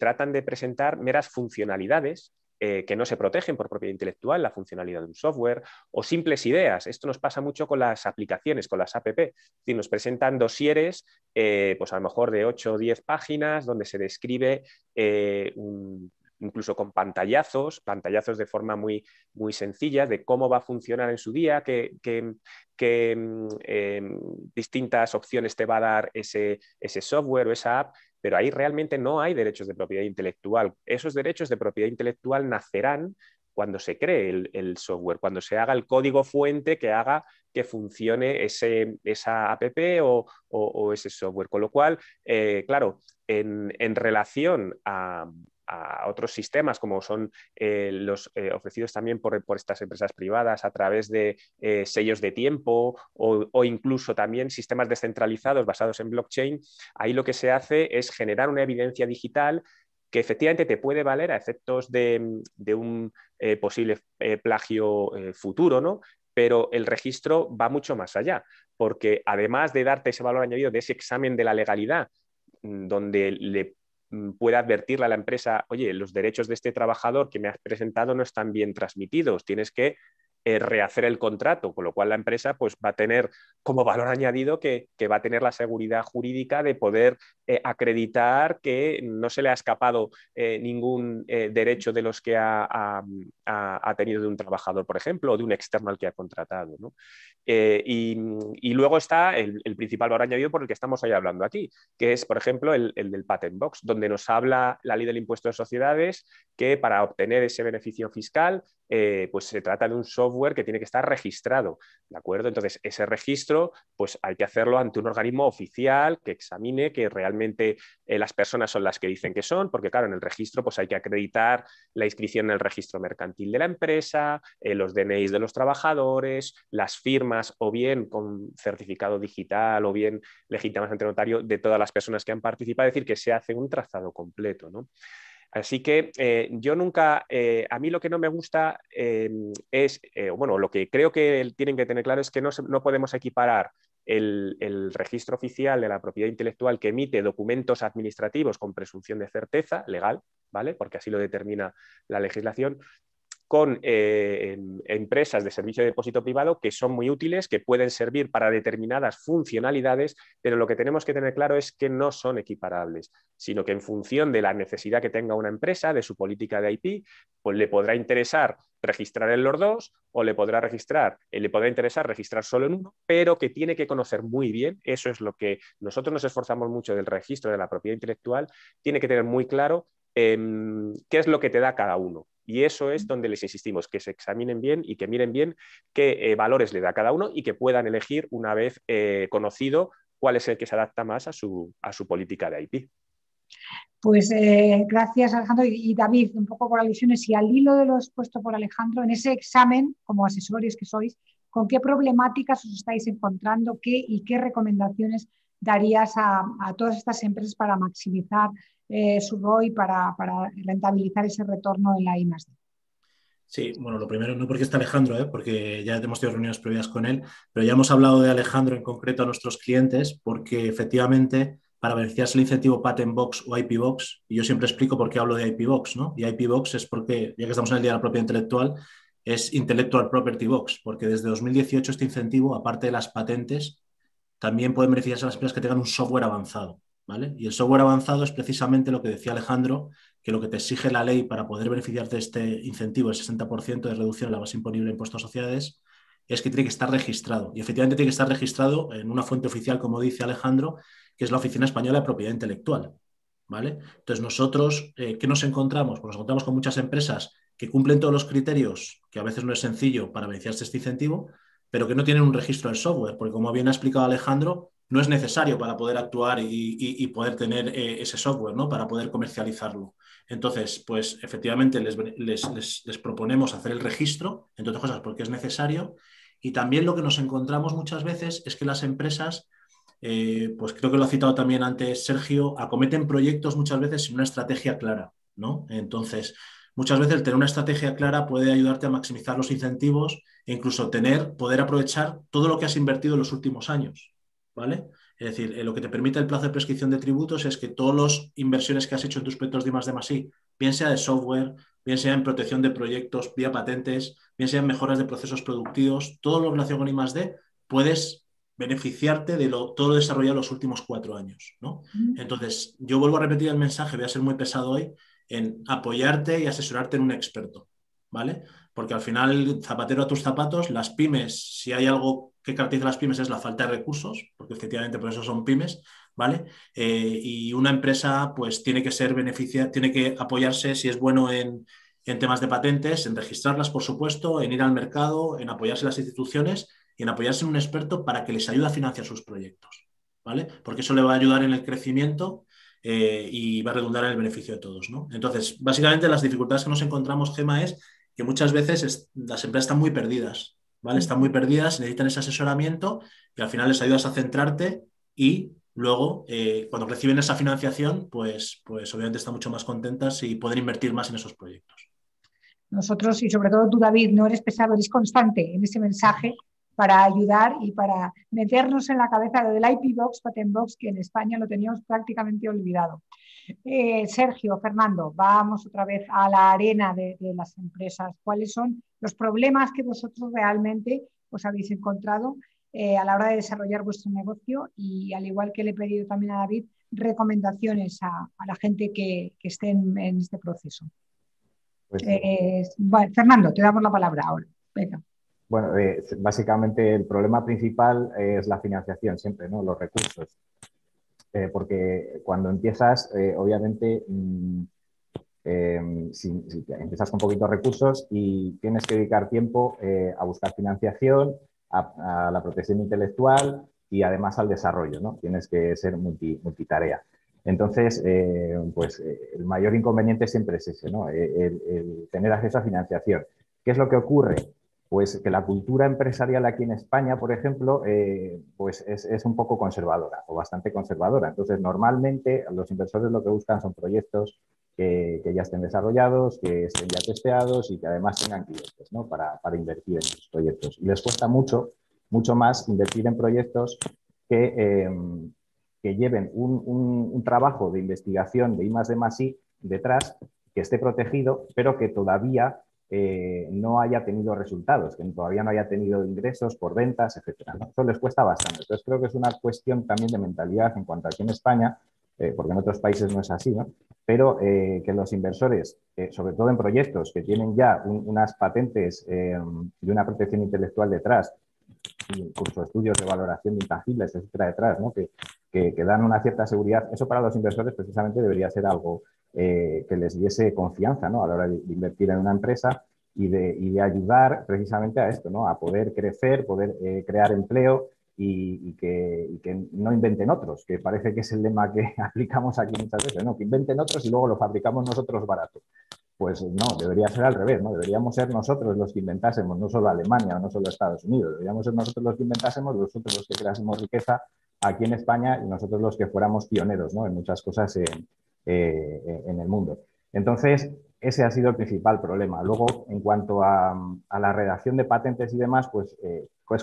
tratan de presentar meras funcionalidades que no se protegen por propiedad intelectual, la funcionalidad de un software, o simples ideas. Esto nos pasa mucho con las aplicaciones, con las app. Es decir, nos presentan dosieres, pues a lo mejor de 8 o 10 páginas, donde se describe incluso con pantallazos de forma muy sencilla de cómo va a funcionar en su día, qué distintas opciones te va a dar ese software o esa app, pero ahí realmente no hay derechos de propiedad intelectual. Esos derechos de propiedad intelectual nacerán cuando se cree el software, cuando se haga el código fuente que haga que funcione esa app o ese software. Con lo cual, claro, en relación a otros sistemas como son los ofrecidos también por estas empresas privadas a través de sellos de tiempo o incluso también sistemas descentralizados basados en blockchain, ahí lo que se hace es generar una evidencia digital que efectivamente te puede valer a efectos de un posible plagio futuro, ¿no? pero el registro va mucho más allá, porque además de darte ese valor añadido de ese examen de la legalidad, donde le pueda advertirle a la empresa, oye, los derechos de este trabajador que me has presentado no están bien transmitidos, tienes que rehacer el contrato, con lo cual la empresa pues, va a tener como valor añadido que va a tener la seguridad jurídica de poder acreditar que no se le ha escapado ningún derecho de los que ha tenido de un trabajador, por ejemplo, o de un externo al que ha contratado, ¿no? Y luego está el principal valor añadido por el que estamos hoy hablando aquí, que es, por ejemplo, el del Patent Box, donde nos habla la ley del impuesto de sociedades que para obtener ese beneficio fiscal pues se trata de un software que tiene que estar registrado, ¿de acuerdo? Entonces, ese registro pues hay que hacerlo ante un organismo oficial que examine que realmente las personas son las que dicen que son, porque claro, en el registro pues hay que acreditar la inscripción en el registro mercantil de la empresa, los DNIs de los trabajadores, las firmas o bien con certificado digital o bien legítimas ante notario de todas las personas que han participado, es decir, que se hace un trazado completo, ¿no? Así que yo nunca, a mí lo que no me gusta es, bueno, lo que creo que tienen que tener claro es que no podemos equiparar el registro oficial de la propiedad intelectual que emite documentos administrativos con presunción de certeza legal, ¿vale? Porque así lo determina la legislación, con empresas de servicio de depósito privado que son muy útiles, que pueden servir para determinadas funcionalidades, pero lo que tenemos que tener claro es que no son equiparables, sino que en función de la necesidad que tenga una empresa, de su política de IP, pues le podrá interesar registrar en los dos o le podrá interesar registrar solo en uno, pero que tiene que conocer muy bien, eso es lo que nosotros nos esforzamos mucho del registro de la propiedad intelectual, tiene que tener muy claro qué es lo que te da cada uno. Y eso es donde les insistimos, que se examinen bien y que miren bien qué valores le da cada uno y que puedan elegir una vez conocido cuál es el que se adapta más a su política de IP. Pues gracias, Alejandro. Y David, un poco por alusiones y al hilo de lo expuesto por Alejandro, en ese examen, como asesores que sois, ¿con qué problemáticas os estáis encontrando y qué recomendaciones darías a todas estas empresas para maximizar su ROI, para rentabilizar ese retorno en la I+D? Sí, bueno, lo primero, no porque está Alejandro, porque ya hemos tenido reuniones previas con él, pero ya hemos hablado de Alejandro en concreto a nuestros clientes, porque efectivamente para beneficiarse el incentivo Patent Box o IP Box, y yo siempre explico por qué hablo de IP Box, ¿no? Y IP Box es porque, ya que estamos en el Día de la Propiedad Intelectual, es Intellectual Property Box, porque desde 2018 este incentivo, aparte de las patentes, también pueden beneficiarse a las empresas que tengan un software avanzado, ¿vale? Y el software avanzado es precisamente lo que decía Alejandro, que lo que te exige la ley para poder beneficiarte de este incentivo, el 60% de reducción en la base imponible de impuestos a sociedades, es que tiene que estar registrado. Y efectivamente tiene que estar registrado en una fuente oficial, como dice Alejandro, que es la Oficina Española de Propiedad Intelectual, ¿vale? Entonces nosotros, ¿qué nos encontramos? Pues nos encontramos con muchas empresas que cumplen todos los criterios, que a veces no es sencillo para beneficiarse de este incentivo, pero que no tienen un registro del software, porque como bien ha explicado Alejandro, no es necesario para poder actuar y poder tener ese software, ¿no? Para poder comercializarlo. Entonces, pues efectivamente les proponemos hacer el registro, entre otras cosas, porque es necesario. Y también lo que nos encontramos muchas veces es que las empresas, pues creo que lo ha citado también antes Sergio, acometen proyectos muchas veces sin una estrategia clara, ¿no? Entonces, muchas veces el tener una estrategia clara puede ayudarte a maximizar los incentivos e incluso poder aprovechar todo lo que has invertido en los últimos años, ¿vale? Es decir, lo que te permite el plazo de prescripción de tributos es que todas las inversiones que has hecho en tus proyectos de I+D+I, bien sea de software, bien sea en protección de proyectos vía patentes, bien sea en mejoras de procesos productivos, todo lo relacionado con I+D, puedes beneficiarte de todo lo desarrollado en los últimos 4 años, ¿no? Entonces, yo vuelvo a repetir el mensaje, voy a ser muy pesado hoy, en apoyarte y asesorarte en un experto, ¿vale? Porque al final, zapatero a tus zapatos, las pymes, si hay algo que caracteriza a las pymes es la falta de recursos, porque efectivamente por eso son pymes, ¿vale? Y una empresa pues tiene que apoyarse, si es bueno en temas de patentes, en registrarlas, por supuesto, en ir al mercado, en apoyarse en las instituciones y en apoyarse en un experto para que les ayude a financiar sus proyectos, ¿vale? Porque eso le va a ayudar en el crecimiento y va a redundar en el beneficio de todos, ¿no? Entonces, básicamente las dificultades que nos encontramos, Gemma, es que muchas veces las empresas están muy perdidas, ¿vale? Están muy perdidas, necesitan ese asesoramiento y al final les ayudas a centrarte y luego, cuando reciben esa financiación, pues obviamente están mucho más contentas y pueden invertir más en esos proyectos. Nosotros, y sobre todo tú, David, no eres pesado, eres constante en ese mensaje para ayudar y para meternos en la cabeza del IP Box, Patent Box, que en España lo teníamos prácticamente olvidado. Sergio, Fernando, vamos otra vez a la arena de las empresas. ¿Cuáles son los problemas que vosotros realmente os habéis encontrado a la hora de desarrollar vuestro negocio? Y al igual que le he pedido también a David, recomendaciones a la gente que esté en este proceso. Pues, bueno, Fernando, te damos la palabra ahora. Venga. Bueno, básicamente el problema principal es la financiación siempre, ¿no? Los recursos. Porque cuando empiezas, obviamente, si empiezas con poquitos recursos y tienes que dedicar tiempo a buscar financiación, a la protección intelectual y además al desarrollo, ¿no? Tienes que ser multitarea. Entonces, el mayor inconveniente siempre es ese, ¿no? El tener acceso a financiación. ¿Qué es lo que ocurre? Pues que la cultura empresarial aquí en España, por ejemplo, pues es un poco conservadora o bastante conservadora. Entonces, normalmente los inversores lo que buscan son proyectos que ya estén desarrollados, que estén ya testeados y que además tengan clientes, ¿no? para invertir en esos proyectos. Y les cuesta mucho más invertir en proyectos que lleven un trabajo de investigación de I+D+I detrás, que esté protegido, pero que todavía no haya tenido resultados, que todavía no haya tenido ingresos por ventas, etcétera, ¿no? Eso les cuesta bastante. Entonces, creo que es una cuestión también de mentalidad en cuanto aquí en España, porque en otros países no es así, ¿no? Pero que los inversores, sobre todo en proyectos que tienen ya unas patentes y una protección intelectual detrás, incluso estudios de valoración de intangibles, etcétera, detrás, ¿no? que dan una cierta seguridad, eso para los inversores precisamente debería ser algo que les diese confianza, ¿no? A la hora de invertir en una empresa y de ayudar precisamente a esto, ¿no? A poder crecer, poder crear empleo y que no inventen otros, que parece que es el lema que aplicamos aquí muchas veces, ¿no? Que inventen otros y luego lo fabricamos nosotros barato. Pues no, debería ser al revés, ¿no? Deberíamos ser nosotros los que inventásemos, no solo Alemania o no solo Estados Unidos, deberíamos ser nosotros los que inventásemos, nosotros los que creásemos riqueza aquí en España y nosotros los que fuéramos pioneros, ¿no? En muchas cosas en el mundo. Entonces, ese ha sido el principal problema. Luego, en cuanto a la redacción de patentes y demás, pues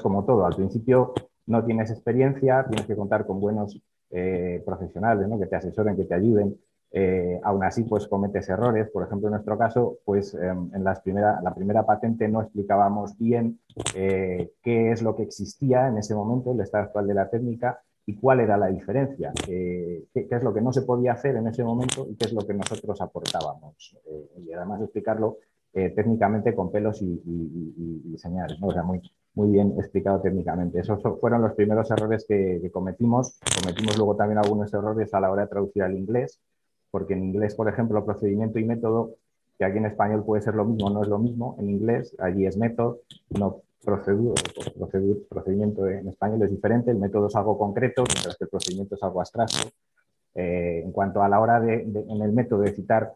como todo, al principio no tienes experiencia, tienes que contar con buenos profesionales, ¿no? Que te asesoren, que te ayuden. Aún así, pues cometes errores. Por ejemplo, en nuestro caso, pues en la primera patente no explicábamos bien qué es lo que existía en ese momento, el estado actual de la técnica y cuál era la diferencia, qué es lo que no se podía hacer en ese momento y qué es lo que nosotros aportábamos. Y además explicarlo técnicamente con pelos y señales, ¿no? O sea, muy bien explicado técnicamente. Esos fueron los primeros errores que cometimos. Cometimos luego también algunos errores a la hora de traducir al inglés, porque en inglés, por ejemplo, procedimiento y método, que aquí en español puede ser lo mismo, no es lo mismo. En inglés, allí es método, no procedimiento en español es diferente. El método es algo concreto, mientras que el procedimiento es algo abstracto. En cuanto a la hora en el método de citar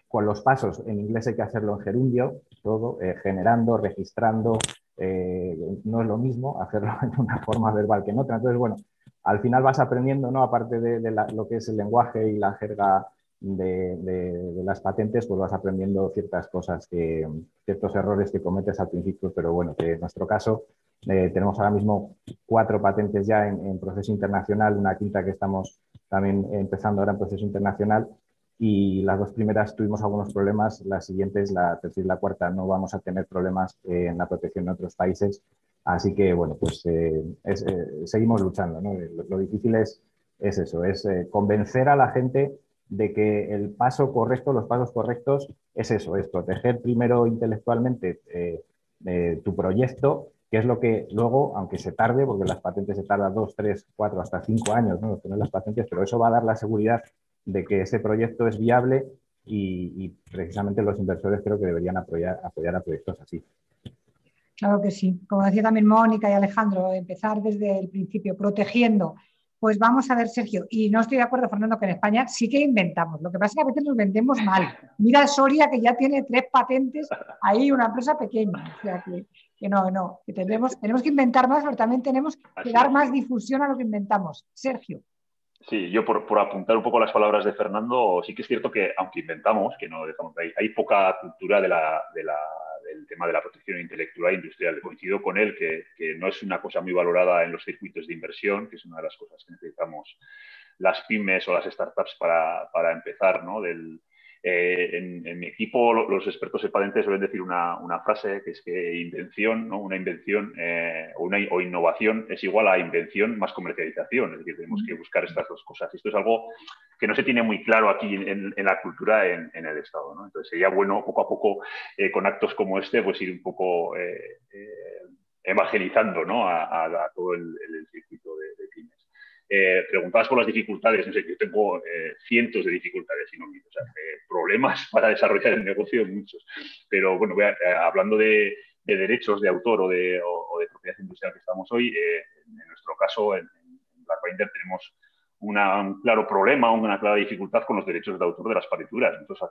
con los pasos, en inglés hay que hacerlo en gerundio, todo, generando, registrando. No es lo mismo hacerlo en una forma verbal que en otra. Entonces, bueno, al final vas aprendiendo, ¿no? Aparte de lo que es el lenguaje y la jerga de las patentes, pues vas aprendiendo ciertas cosas, ciertos errores que cometes al principio, pero bueno, que en nuestro caso tenemos ahora mismo 4 patentes ya en proceso internacional, una quinta que estamos también empezando ahora en proceso internacional, y las 2 primeras tuvimos algunos problemas, las siguientes, la tercera y la cuarta, no vamos a tener problemas en la protección en otros países. Así que, bueno, pues seguimos luchando, ¿no? Lo difícil es eso, es convencer a la gente de que el paso correcto, los pasos correctos, es eso, es proteger primero intelectualmente tu proyecto, que es lo que luego, aunque se tarde, porque las patentes se tardan 2, 3, 4, hasta 5 años, ¿no? Tener las patentes, pero eso va a dar la seguridad de que ese proyecto es viable y precisamente los inversores creo que deberían apoyar a proyectos así. Claro que sí. Como decía también Mónica y Alejandro, empezar desde el principio, protegiendo. Pues vamos a ver, Sergio, y no estoy de acuerdo, Fernando, que en España sí que inventamos. Lo que pasa es que a veces nos vendemos mal. Mira Soria, que ya tiene 3 patentes, ahí una empresa pequeña. O sea, que no, que tenemos que inventar más, pero también tenemos que dar más difusión a lo que inventamos. Sergio. Sí, yo por apuntar un poco las palabras de Fernando, sí que es cierto que, aunque inventamos, que no dejamos de ahí, hay poca cultura del tema de la protección intelectual e industrial. Coincido con él que no es una cosa muy valorada en los circuitos de inversión, que es una de las cosas que necesitamos las pymes o las startups para empezar, ¿no? En mi equipo, los expertos en patentes suelen decir una frase que es que invención, ¿no? Una invención o innovación es igual a invención más comercialización. Es decir, tenemos que buscar estas dos cosas. Esto es algo que no se tiene muy claro aquí en la cultura en el Estado, ¿no? Entonces sería bueno poco a poco, con actos como este, pues ir un poco evangelizando, ¿no? a todo el circuito de pymes. Preguntabas por las dificultades, no sé, yo tengo cientos de dificultades y no miles, o sea, problemas para desarrollar el negocio, muchos. Pero bueno, hablando de derechos de autor o de propiedad industrial que estamos hoy, en nuestro caso, en BlackBinder tenemos un claro problema, una clara dificultad con los derechos de autor de las partituras. Nosotros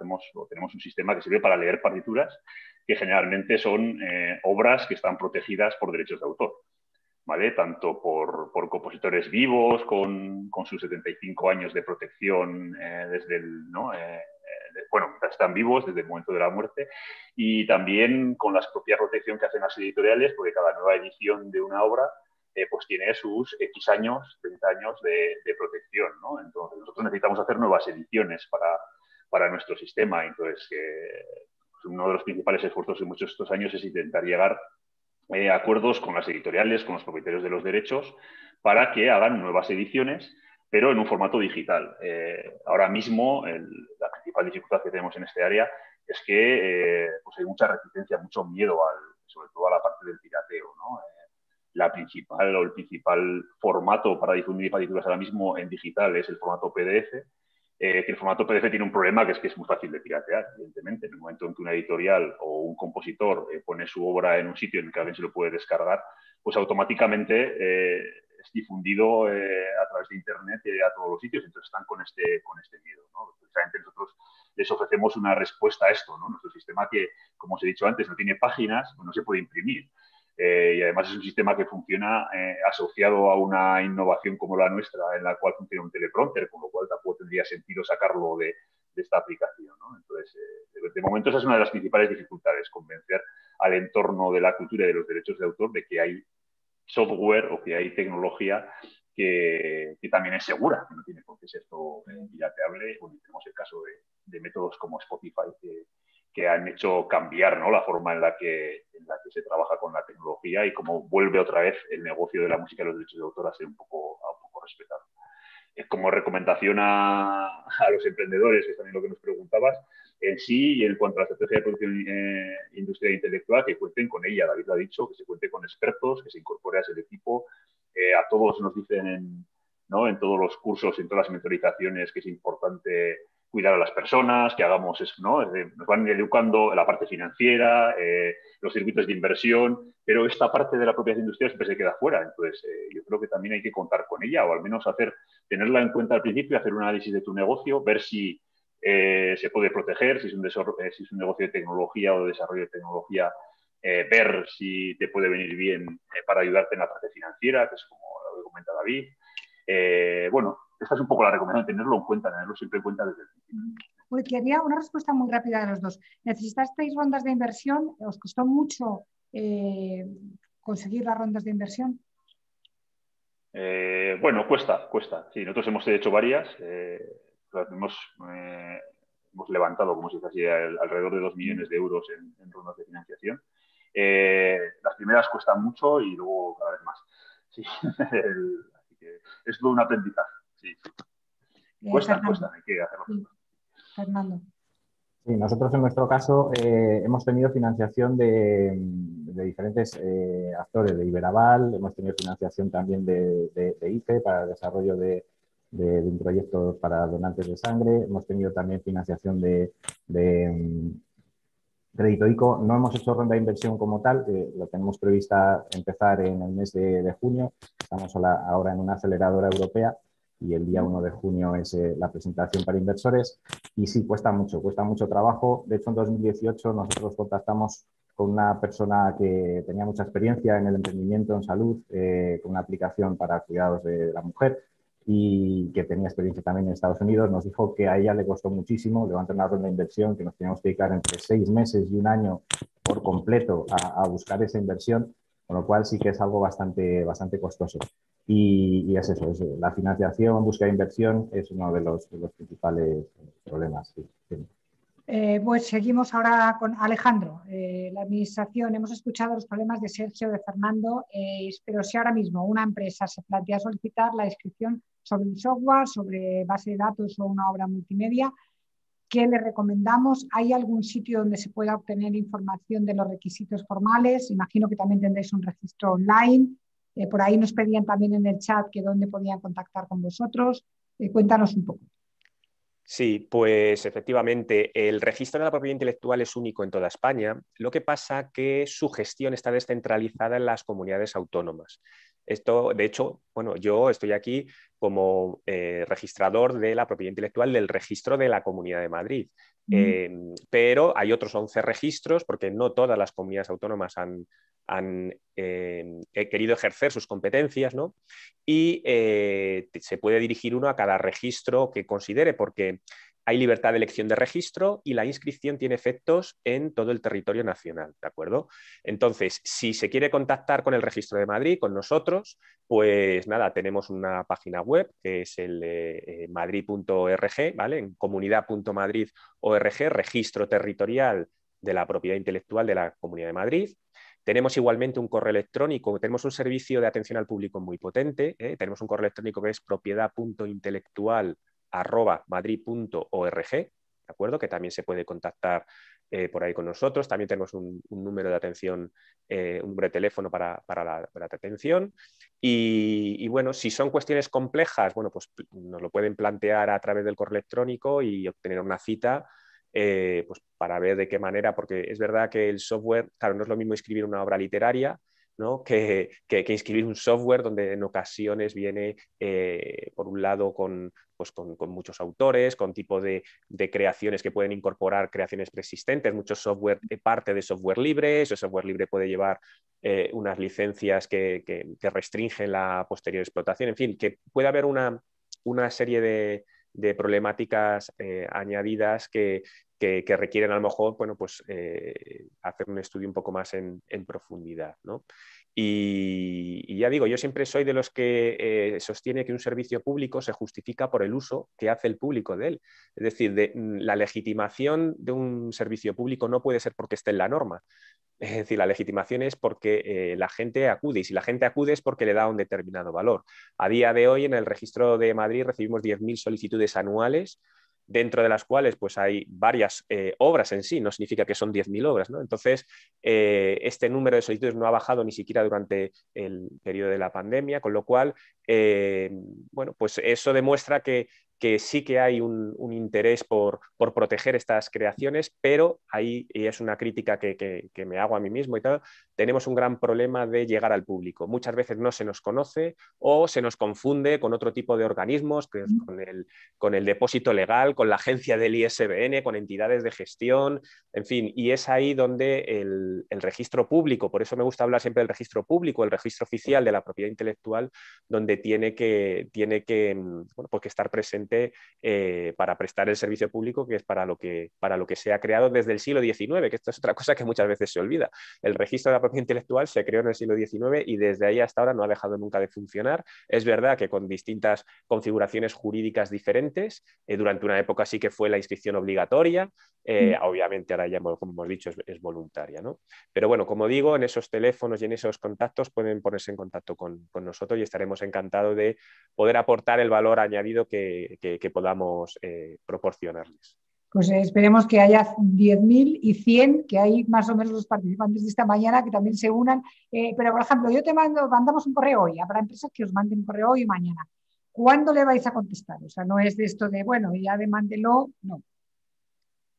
tenemos un sistema que sirve para leer partituras, que generalmente son obras que están protegidas por derechos de autor. ¿Vale? Tanto por compositores vivos, con sus 75 años de protección desde el, ¿no? Bueno, están vivos desde el momento de la muerte, y también con la propia protección que hacen las editoriales, porque cada nueva edición de una obra pues tiene sus X años, 30 años de protección, ¿no? Entonces nosotros necesitamos hacer nuevas ediciones para nuestro sistema. Entonces, uno de los principales esfuerzos de muchos de estos años es intentar llegar acuerdos con las editoriales, con los propietarios de los derechos, para que hagan nuevas ediciones, pero en un formato digital. Ahora mismo, la principal dificultad que tenemos en este área es que pues hay mucha reticencia, mucho miedo, sobre todo a la parte del pirateo, ¿no? El principal formato para difundir partituras ahora mismo en digital es el formato PDF, que el formato PDF tiene un problema, que es muy fácil de piratear, evidentemente. En el momento en que una editorial o un compositor pone su obra en un sitio en el que alguien se lo puede descargar, pues automáticamente es difundido a través de Internet a todos los sitios. Entonces están con este miedo, ¿no? Precisamente nosotros les ofrecemos una respuesta a esto, ¿no? Nuestro sistema, que, como os he dicho antes, no tiene páginas, pues no se puede imprimir. Y además es un sistema que funciona asociado a una innovación como la nuestra, en la cual funciona un teleprompter, con lo cual tampoco tendría sentido sacarlo de esta aplicación, ¿no? Entonces, de momento esa es una de las principales dificultades, convencer al entorno de la cultura y de los derechos de autor de que hay software o que hay tecnología que también es segura, que no tiene por qué ser todo pirateable. Bueno, tenemos el caso de métodos como Spotify que han hecho cambiar, ¿no? La forma en la que se trabaja con la tecnología, y cómo vuelve otra vez el negocio de la música y los derechos de autor a ser un poco respetado. Como recomendación a los emprendedores, que es también lo que nos preguntabas, en sí, y en cuanto a la estrategia de producción industrial e intelectual, que cuenten con ella. David lo ha dicho, que se cuente con expertos, que se incorpore a ese equipo. A todos nos dicen en todos los cursos, en todas las mentorizaciones, que es importante cuidar a las personas, que hagamos eso, ¿no? Nos van educando en la parte financiera, los circuitos de inversión, pero esta parte de la propiedad industrial siempre se queda fuera. Entonces, yo creo que también hay que contar con ella, o al menos tenerla en cuenta al principio, hacer un análisis de tu negocio, ver si se puede proteger, si es un negocio de tecnología o de desarrollo de tecnología, ver si te puede venir bien para ayudarte en la parte financiera, que es como lo que comenta David. Bueno, esta es un poco la recomendación, tenerlo siempre en cuenta desde el principio. Pues quería una respuesta muy rápida de los dos. ¿Necesitasteis rondas de inversión? ¿Os costó mucho conseguir las rondas de inversión? Bueno, cuesta. Sí, nosotros hemos hecho varias. Hemos levantado, como se dice así, alrededor de 2 millones de euros en rondas de financiación. Las primeras cuestan mucho y luego cada vez más. Sí. Así que es todo un aprendizaje. Sí. Cuestan, hay que hacerlo. Sí. Fernando. Sí, nosotros en nuestro caso hemos tenido financiación de diferentes actores, de Iberaval, hemos tenido financiación también de IFE para el desarrollo de un proyecto para donantes de sangre, hemos tenido también financiación de Crédito ICO. No hemos hecho ronda de inversión como tal, lo tenemos prevista empezar en el mes de junio, estamos ahora en una aceleradora europea, y el día 1 de junio es la presentación para inversores. Y sí, cuesta mucho trabajo. De hecho, en 2018 nosotros contactamos con una persona que tenía mucha experiencia en el emprendimiento en salud, con una aplicación para cuidados de la mujer, y que tenía experiencia también en Estados Unidos, nos dijo que a ella le costó muchísimo levantar una ronda de inversión, que nos teníamos que dedicar entre 6 meses y un año por completo a buscar esa inversión, con lo cual sí que es algo bastante costoso. Y es eso, la financiación, búsqueda de inversión es uno de los principales problemas. Sí. Pues seguimos ahora con Alejandro. La administración, hemos escuchado los problemas de Sergio, de Fernando, pero si ahora mismo una empresa se plantea solicitar la inscripción sobre un software, sobre base de datos o una obra multimedia, ¿qué le recomendamos? ¿Hay algún sitio donde se pueda obtener información de los requisitos formales? Imagino que también tendréis un registro online. Por ahí nos pedían también en el chat que dónde podían contactar con vosotros. Cuéntanos un poco. Sí, pues efectivamente el registro de la propiedad intelectual es único en toda España. Lo que pasa que su gestión está descentralizada en las comunidades autónomas. Esto, de hecho, bueno, yo estoy aquí como registrador de la propiedad intelectual del registro de la Comunidad de Madrid. Pero hay otros 11 registros porque no todas las comunidades autónomas han querido ejercer sus competencias, ¿no? Y se puede dirigir uno a cada registro que considere, porque hay libertad de elección de registro y la inscripción tiene efectos en todo el territorio nacional, ¿de acuerdo? Entonces, si se quiere contactar con el Registro de Madrid, con nosotros, pues nada, tenemos una página web que es el madrid.org, ¿vale? En comunidad.madrid.org, registro territorial de la propiedad intelectual de la Comunidad de Madrid. Tenemos igualmente un correo electrónico, tenemos un servicio de atención al público muy potente, tenemos un correo electrónico que es propiedad.intelectual@madrid.org, ¿de acuerdo? Que también se puede contactar por ahí con nosotros. También tenemos un número de atención, un número de teléfono para la atención. Y bueno, si son cuestiones complejas, bueno, pues nos lo pueden plantear a través del correo electrónico y obtener una cita. Pues para ver de qué manera, porque es verdad que el software, claro, no es lo mismo escribir una obra literaria, ¿no? que inscribir un software donde en ocasiones viene, por un lado, con muchos autores, con tipo de creaciones que pueden incorporar creaciones preexistentes. Mucho software parte de software libre, ese software libre puede llevar unas licencias que restringen la posterior explotación, en fin, que puede haber una serie de problemáticas añadidas que requieren a lo mejor, bueno, pues, hacer un estudio un poco más en profundidad, ¿no? Y ya digo, yo siempre soy de los que sostiene que un servicio público se justifica por el uso que hace el público de él. Es decir, la legitimación de un servicio público no puede ser porque esté en la norma. Es decir, la legitimación es porque la gente acude, y si la gente acude es porque le da un determinado valor. A día de hoy, en el Registro de Madrid recibimos 10.000 solicitudes anuales, dentro de las cuales pues, hay varias obras en sí, no significa que son 10.000 obras, ¿no? Entonces, este número de solicitudes no ha bajado ni siquiera durante el periodo de la pandemia, con lo cual, bueno, pues eso demuestra que sí que hay un interés por proteger estas creaciones, pero ahí, y es una crítica que me hago a mí mismo y tal, tenemos un gran problema de llegar al público. Muchas veces no se nos conoce o se nos confunde con otro tipo de organismos, que es con el depósito legal, con la agencia del ISBN, con entidades de gestión, en fin, y es ahí donde el registro público, por eso me gusta hablar siempre del registro público, el registro oficial de la propiedad intelectual, donde tiene que bueno, pues que estar presente para prestar el servicio público, que es para lo que se ha creado desde el siglo XIX, que esto es otra cosa que muchas veces se olvida. El registro de la propiedad intelectual se creó en el siglo XIX y desde ahí hasta ahora no ha dejado nunca de funcionar. Es verdad que con distintas configuraciones jurídicas diferentes, durante una época sí que fue la inscripción obligatoria, obviamente ahora ya, como hemos dicho, es voluntaria, ¿no? Pero bueno, como digo, en esos teléfonos y en esos contactos pueden ponerse en contacto con nosotros y estaremos encantados de poder aportar el valor añadido que podamos proporcionarles. Pues esperemos que haya 10.000 y 100, que hay más o menos los participantes de esta mañana que también se unan. Pero, por ejemplo, yo mandamos un correo hoy, habrá empresas que os manden un correo hoy y mañana. ¿Cuándo le vais a contestar? O sea, no es de esto de, bueno, ya demándelo, no.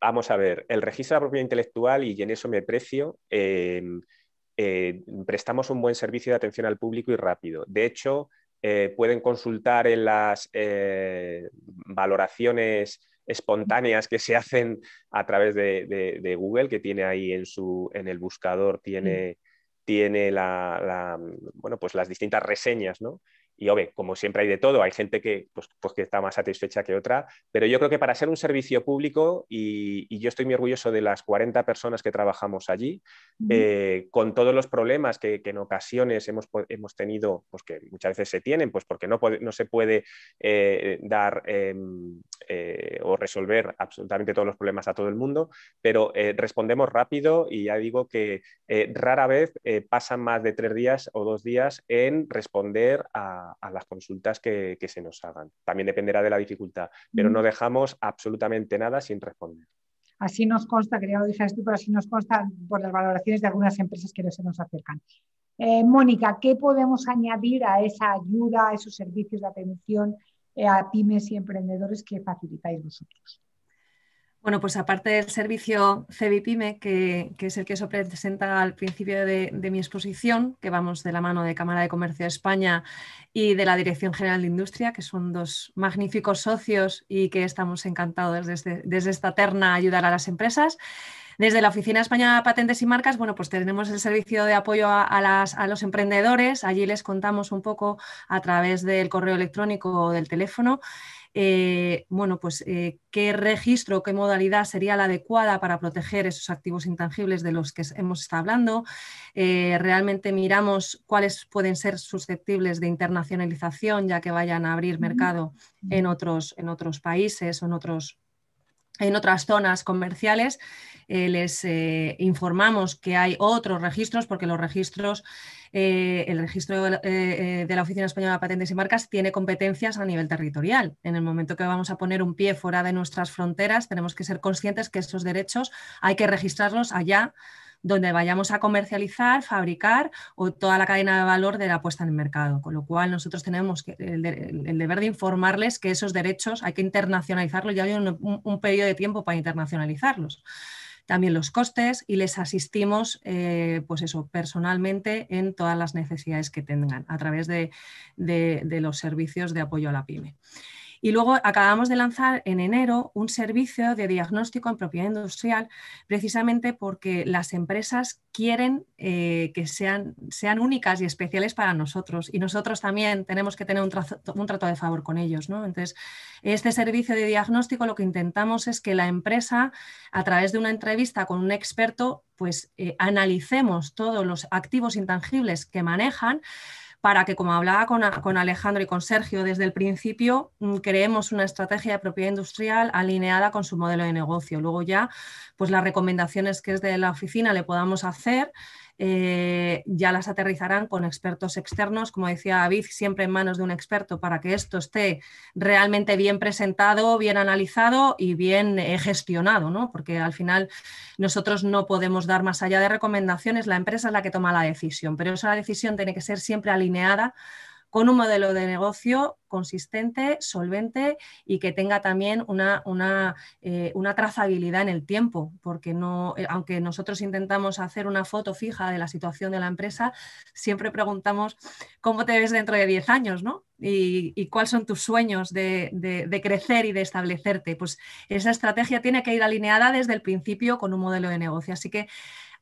Vamos a ver, el registro de la propiedad intelectual, y en eso me precio, prestamos un buen servicio de atención al público y rápido. De hecho, pueden consultar en las valoraciones espontáneas que se hacen a través de Google, que tiene ahí en el buscador, tiene bueno, pues las distintas reseñas, ¿no? obvio, como siempre hay de todo, hay gente que, pues que está más satisfecha que otra, pero yo creo que para ser un servicio público, y yo estoy muy orgulloso de las 40 personas que trabajamos allí, con todos los problemas que en ocasiones hemos tenido, pues que muchas veces se tienen, pues porque no se puede dar o resolver absolutamente todos los problemas a todo el mundo, pero respondemos rápido y ya digo que rara vez pasan más de 3 días o 2 días en responder a las consultas que se nos hagan. También dependerá de la dificultad, pero no dejamos absolutamente nada sin responder. Así nos consta, que ya lo dijiste tú, pero así nos consta por las valoraciones de algunas empresas que se nos acercan. Mónica, ¿qué podemos añadir a esa ayuda, a esos servicios de atención a pymes y emprendedores que facilitáis vosotros? Bueno, pues aparte del servicio CEBIPYME, que es el que se presenta al principio de mi exposición, que vamos de la mano de Cámara de Comercio de España y de la Dirección General de Industria, que son 2 magníficos socios y que estamos encantados desde esta terna a ayudar a las empresas. Desde la Oficina Española de Patentes y Marcas, bueno, pues tenemos el servicio de apoyo a los emprendedores. Allí les contamos un poco a través del correo electrónico o del teléfono bueno, pues qué registro, qué modalidad sería la adecuada para proteger esos activos intangibles de los que hemos estado hablando. Realmente miramos cuáles pueden ser susceptibles de internacionalización, ya que vayan a abrir mercado en otros países o en otras zonas comerciales. Les informamos que hay otros registros, porque los registros, el registro de la Oficina Española de Patentes y Marcas tiene competencias a nivel territorial. En el momento que vamos a poner un pie fuera de nuestras fronteras, tenemos que ser conscientes que esos derechos hay que registrarlos allá donde vayamos a comercializar, fabricar o toda la cadena de valor de la puesta en el mercado. Con lo cual nosotros tenemos el deber de informarles que esos derechos hay que internacionalizarlos, ya hay un periodo de tiempo para internacionalizarlos. También los costes, y les asistimos pues eso, personalmente en todas las necesidades que tengan a través de los servicios de apoyo a la pyme. Y luego acabamos de lanzar en enero un servicio de diagnóstico en propiedad industrial, precisamente porque las empresas quieren que sean únicas y especiales para nosotros, y nosotros también tenemos que tener un trato de favor con ellos, ¿no? Entonces, este servicio de diagnóstico lo que intentamos es que la empresa, a través de una entrevista con un experto, pues analicemos todos los activos intangibles que manejan, para que, como hablaba con Alejandro y con Sergio desde el principio, creemos una estrategia de propiedad industrial alineada con su modelo de negocio. Luego ya, pues las recomendaciones que desde la oficina le podamos hacer, ya las aterrizarán con expertos externos, como decía David, siempre en manos de un experto, para que esto esté realmente bien presentado, bien analizado y bien gestionado, ¿no? Porque al final nosotros no podemos dar más allá de recomendaciones, la empresa es la que toma la decisión, pero esa decisión tiene que ser siempre alineada con un modelo de negocio consistente, solvente y que tenga también una trazabilidad en el tiempo, porque no, aunque nosotros intentamos hacer una foto fija de la situación de la empresa, siempre preguntamos cómo te ves dentro de 10 años, ¿no? Y cuáles son tus sueños de crecer y de establecerte. Pues esa estrategia tiene que ir alineada desde el principio con un modelo de negocio. Así que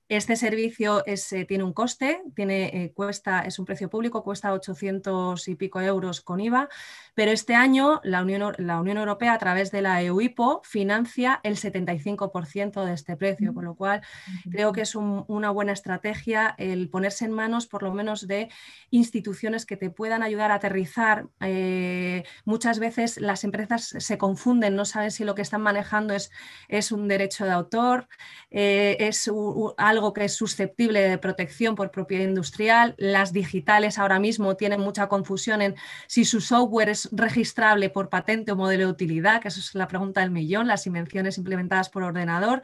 este servicio tiene un coste, es un precio público, cuesta 800 y pico euros con IVA, pero este año la Unión Europea, a través de la EUIPO, financia el 75% de este precio, con lo cual creo que es una buena estrategia el ponerse en manos por lo menos de instituciones que te puedan ayudar a aterrizar. Muchas veces las empresas se confunden, no saben si lo que están manejando es un derecho de autor, es algo que es susceptible de protección por propiedad industrial. Las digitales ahora mismo tienen mucha confusión en si su software es registrable por patente o modelo de utilidad, que eso es la pregunta del millón, las invenciones implementadas por ordenador.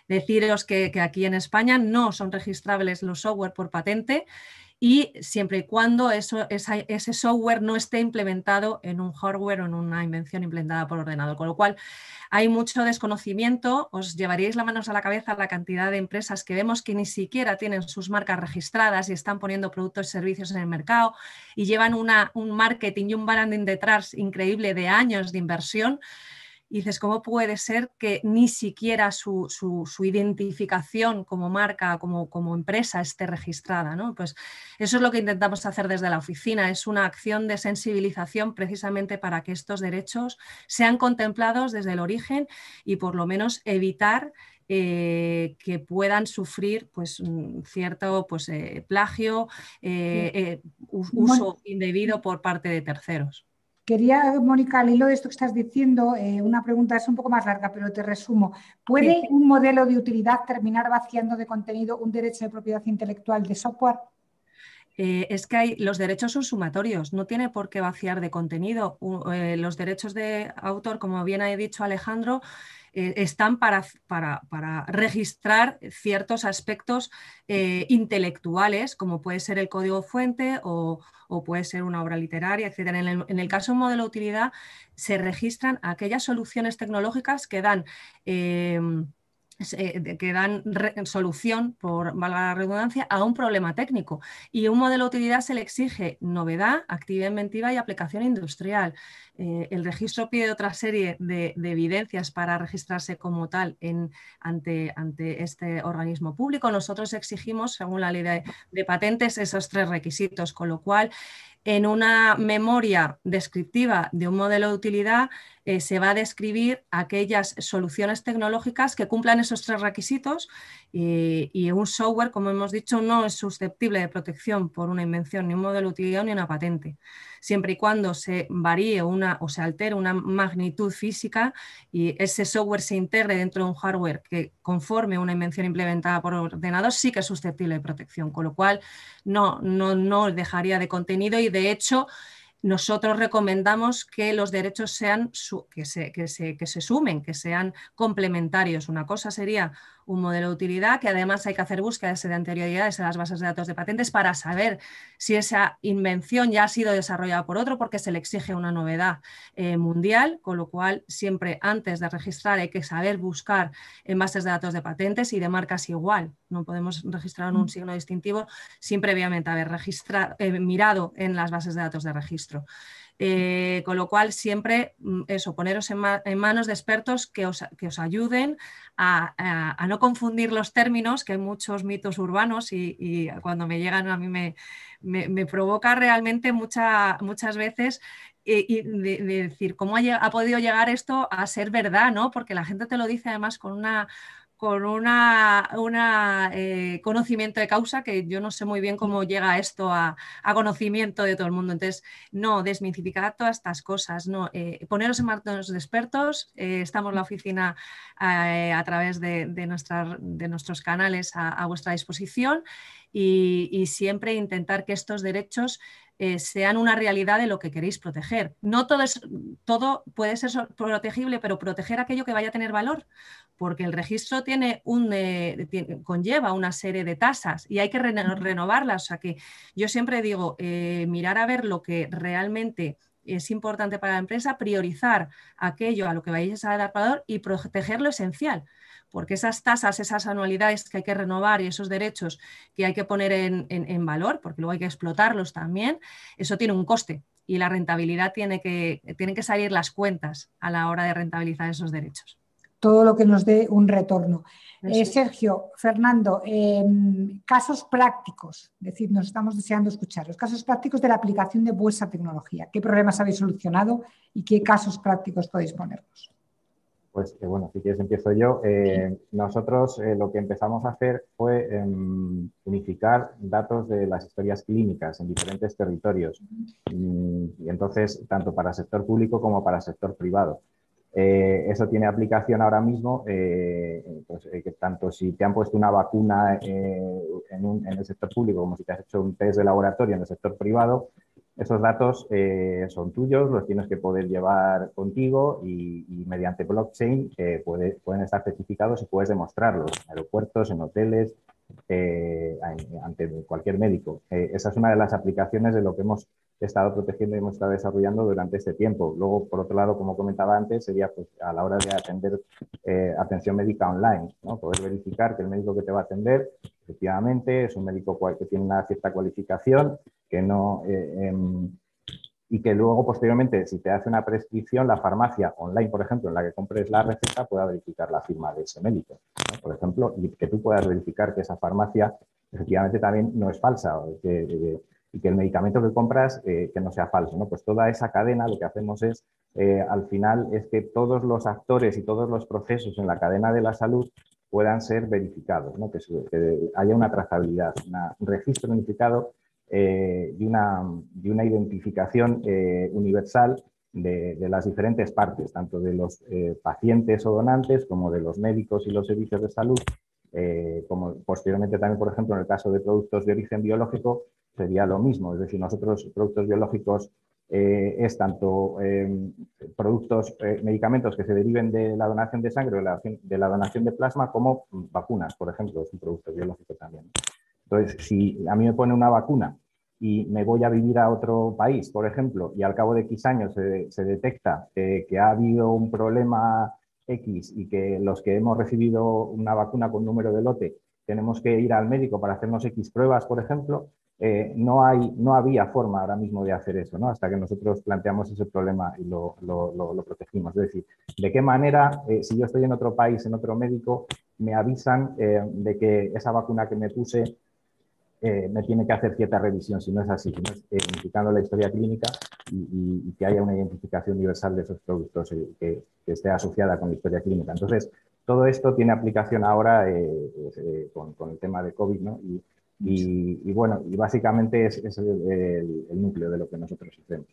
Deciros que aquí en España no son registrables los software por patente, y siempre y cuando ese software no esté implementado en un hardware o en una invención implementada por ordenador, con lo cual hay mucho desconocimiento. Os llevaríais las manos a la cabeza la cantidad de empresas que vemos que ni siquiera tienen sus marcas registradas y están poniendo productos y servicios en el mercado y llevan un marketing y un branding detrás increíble de años de inversión, y dices, ¿cómo puede ser que ni siquiera su identificación como marca, como empresa esté registrada, ¿no? Pues eso es lo que intentamos hacer desde la oficina, es una acción de sensibilización precisamente para que estos derechos sean contemplados desde el origen y por lo menos evitar que puedan sufrir pues, cierto pues, plagio, uso indebido por parte de terceros. Quería, Mónica, al hilo de esto que estás diciendo, una pregunta es un poco más larga, pero te resumo. ¿Puede Sí. un modelo de utilidad terminar vaciando de contenido un derecho de propiedad intelectual de software? Es que los derechos son sumatorios, no tiene por qué vaciar de contenido. Los derechos de autor, como bien ha dicho Alejandro, están para registrar ciertos aspectos intelectuales, como puede ser el código fuente o puede ser una obra literaria, etc. En el caso de un modelo de utilidad se registran aquellas soluciones tecnológicas que dan solución, por valga la redundancia, a un problema técnico. Y un modelo de utilidad se le exige novedad, actividad inventiva y aplicación industrial. El registro pide otra serie de evidencias para registrarse como tal ante este organismo público. Nosotros exigimos, según la ley de patentes, esos 3 requisitos, con lo cual en una memoria descriptiva de un modelo de utilidad se va a describir aquellas soluciones tecnológicas que cumplan esos 3 requisitos y un software, como hemos dicho, no es susceptible de protección por una invención, ni un modelo de utilidad ni una patente, siempre y cuando se varíe o se altere una magnitud física y ese software se integre dentro de un hardware que conforme una invención implementada por ordenador, sí que es susceptible de protección, con lo cual no dejaría de contenido y de hecho nosotros recomendamos que los derechos sean que se sumen, que sean complementarios. Una cosa sería un modelo de utilidad, que además hay que hacer búsquedas de anterioridades en las bases de datos de patentes para saber si esa invención ya ha sido desarrollada por otro, porque se le exige una novedad mundial, con lo cual siempre antes de registrar hay que saber buscar en bases de datos de patentes y de marcas igual. No podemos registrar un signo distintivo sin previamente haber mirado en las bases de datos de registro. Con lo cual siempre eso, poneros en manos de expertos que os ayuden a no confundir los términos, que hay muchos mitos urbanos y cuando me llegan a mí me provoca realmente muchas veces y de decir cómo ha podido llegar esto a ser verdad, ¿no? Porque la gente te lo dice además con un conocimiento de causa que yo no sé muy bien cómo llega esto a conocimiento de todo el mundo. Entonces, no, desmitificar todas estas cosas, no, poneros en manos de expertos, estamos en la oficina a través de nuestros canales a vuestra disposición y siempre intentar que estos derechos sean una realidad de lo que queréis proteger. No todo puede ser protegible, pero proteger aquello que vaya a tener valor, porque el registro conlleva una serie de tasas y hay que renovarlas. O sea que yo siempre digo, mirar a ver lo que realmente es importante para la empresa, priorizar aquello a lo que vayáis a dar valor y proteger lo esencial, porque esas tasas, esas anualidades que hay que renovar y esos derechos que hay que poner en valor, porque luego hay que explotarlos también, eso tiene un coste y la rentabilidad tienen que salir las cuentas a la hora de rentabilizar esos derechos. Todo lo que nos dé un retorno. Sergio, Fernando, casos prácticos, es decir, nos estamos deseando escuchar los casos prácticos de la aplicación de vuestra tecnología. ¿Qué problemas habéis solucionado y qué casos prácticos podéis ponernos? Pues bueno, si quieres empiezo yo. Nosotros lo que empezamos a hacer fue unificar datos de las historias clínicas en diferentes territorios. Y entonces, tanto para el sector público como para el sector privado. Eso tiene aplicación ahora mismo, que tanto si te han puesto una vacuna en el sector público como si te has hecho un test de laboratorio en el sector privado, esos datos son tuyos, los tienes que poder llevar contigo y mediante blockchain pueden estar certificados y puedes demostrarlos en aeropuertos, en hoteles, ante cualquier médico. Esa es una de las aplicaciones de lo que hemos estado protegiendo y hemos estado desarrollando durante este tiempo. Luego, por otro lado, como comentaba antes, sería pues, a la hora de atender atención médica online, ¿no? Poder verificar que el médico que te va a atender efectivamente es un médico que tiene una cierta cualificación, que no y que luego posteriormente, si te hace una prescripción, la farmacia online, por ejemplo, en la que compres la receta, pueda verificar la firma de ese médico, ¿no? Por ejemplo, y que tú puedas verificar que esa farmacia efectivamente también no es falsa y que el medicamento que compras que no sea falso, ¿no? Pues toda esa cadena lo que hacemos es, al final, es que todos los actores y todos los procesos en la cadena de la salud puedan ser verificados, ¿no? Que haya una trazabilidad, un registro unificado y una identificación universal de las diferentes partes, tanto de los pacientes o donantes como de los médicos y los servicios de salud, como posteriormente también, por ejemplo, en el caso de productos de origen biológico, sería lo mismo. Es decir, nosotros productos biológicos es tanto productos, medicamentos que se deriven de la donación de sangre o de la donación de plasma, como vacunas, por ejemplo, es un producto biológico también. Entonces, si a mí me pone una vacuna y me voy a vivir a otro país, por ejemplo, y al cabo de X años se detecta que ha habido un problema X y que los que hemos recibido una vacuna con número de lote tenemos que ir al médico para hacernos X pruebas, por ejemplo, no había forma ahora mismo de hacer eso, ¿no? Hasta que nosotros planteamos ese problema y lo protegimos. Es decir, ¿de qué manera, si yo estoy en otro país, en otro médico, me avisan de que esa vacuna que me puse me tiene que hacer cierta revisión, si no es así, si no es identificando la historia clínica y que haya una identificación universal de esos productos que esté asociada con la historia clínica? Entonces, todo esto tiene aplicación ahora con el tema de COVID, ¿no? Y bueno, y básicamente es el núcleo de lo que nosotros hacemos.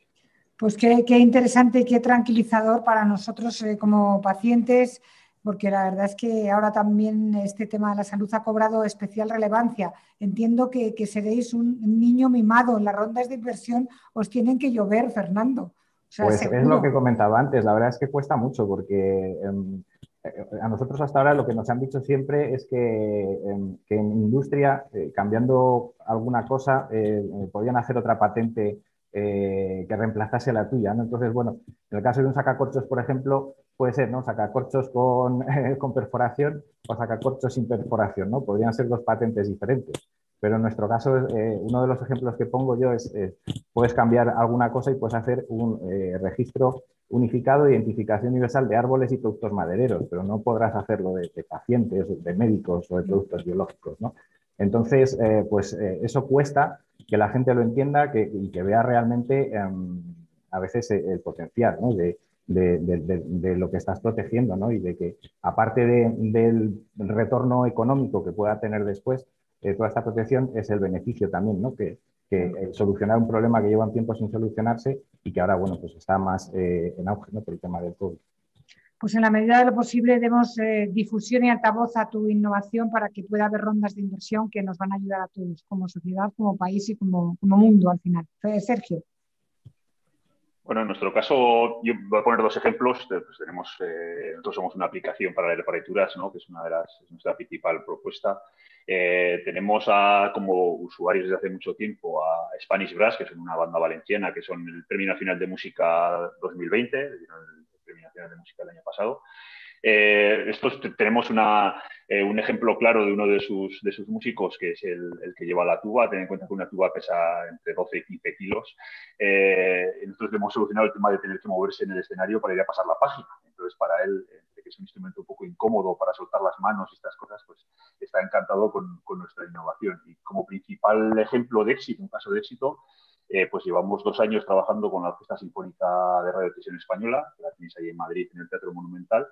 Pues qué interesante y qué tranquilizador para nosotros como pacientes, porque la verdad es que ahora también este tema de la salud ha cobrado especial relevancia. Entiendo que seréis un niño mimado. En las rondas de inversión os tienen que llover, Fernando. O sea, pues seguro. Es lo que comentaba antes. La verdad es que cuesta mucho porque a nosotros hasta ahora lo que nos han dicho siempre es que en industria, cambiando alguna cosa, podían hacer otra patente que reemplazase la tuya, ¿no? Entonces, bueno, en el caso de un sacacorchos, por ejemplo, puede ser, ¿no? Sacacorchos con perforación o sacacorchos sin perforación, ¿no? Podrían ser dos patentes diferentes. Pero en nuestro caso, uno de los ejemplos que pongo yo es, puedes cambiar alguna cosa y puedes hacer un registro unificado de identificación universal de árboles y productos madereros, pero no podrás hacerlo de pacientes, de médicos o de productos biológicos, ¿no? Entonces, eso cuesta que la gente lo entienda y que vea realmente a veces el potencial, ¿no? de lo que estás protegiendo, ¿no? Y de que, aparte del retorno económico que pueda tener después, toda esta protección es el beneficio también, ¿no? Que solucionar un problema que lleva un tiempo sin solucionarse y que ahora, bueno, pues está más en auge, ¿no? Por el tema del COVID. Pues en la medida de lo posible demos difusión y altavoz a tu innovación para que pueda haber rondas de inversión que nos van a ayudar a todos, como sociedad, como país y como mundo al final. Sergio. Bueno, en nuestro caso, yo voy a poner dos ejemplos. Pues nosotros somos una aplicación para leer partituras, ¿no? Que es nuestra principal propuesta. Tenemos como usuarios desde hace mucho tiempo a Spanish Brass, que son una banda valenciana, que son el Premio Nacional de Música 2020, el Premio Nacional de Música del año pasado. Tenemos un ejemplo claro de uno de sus músicos, que es el que lleva la tuba. Ten en cuenta que una tuba pesa entre 12 y 15 kilos. Nosotros le hemos solucionado el tema de tener que moverse en el escenario para ir a pasar la página. Entonces, para él, que es un instrumento un poco incómodo para soltar las manos y estas cosas, pues está encantado con nuestra innovación. Y como principal ejemplo de éxito, un caso de éxito, pues llevamos 2 años trabajando con la Orquesta Sinfónica de Radio Televisión Española, que la tenéis ahí en Madrid, en el Teatro Monumental,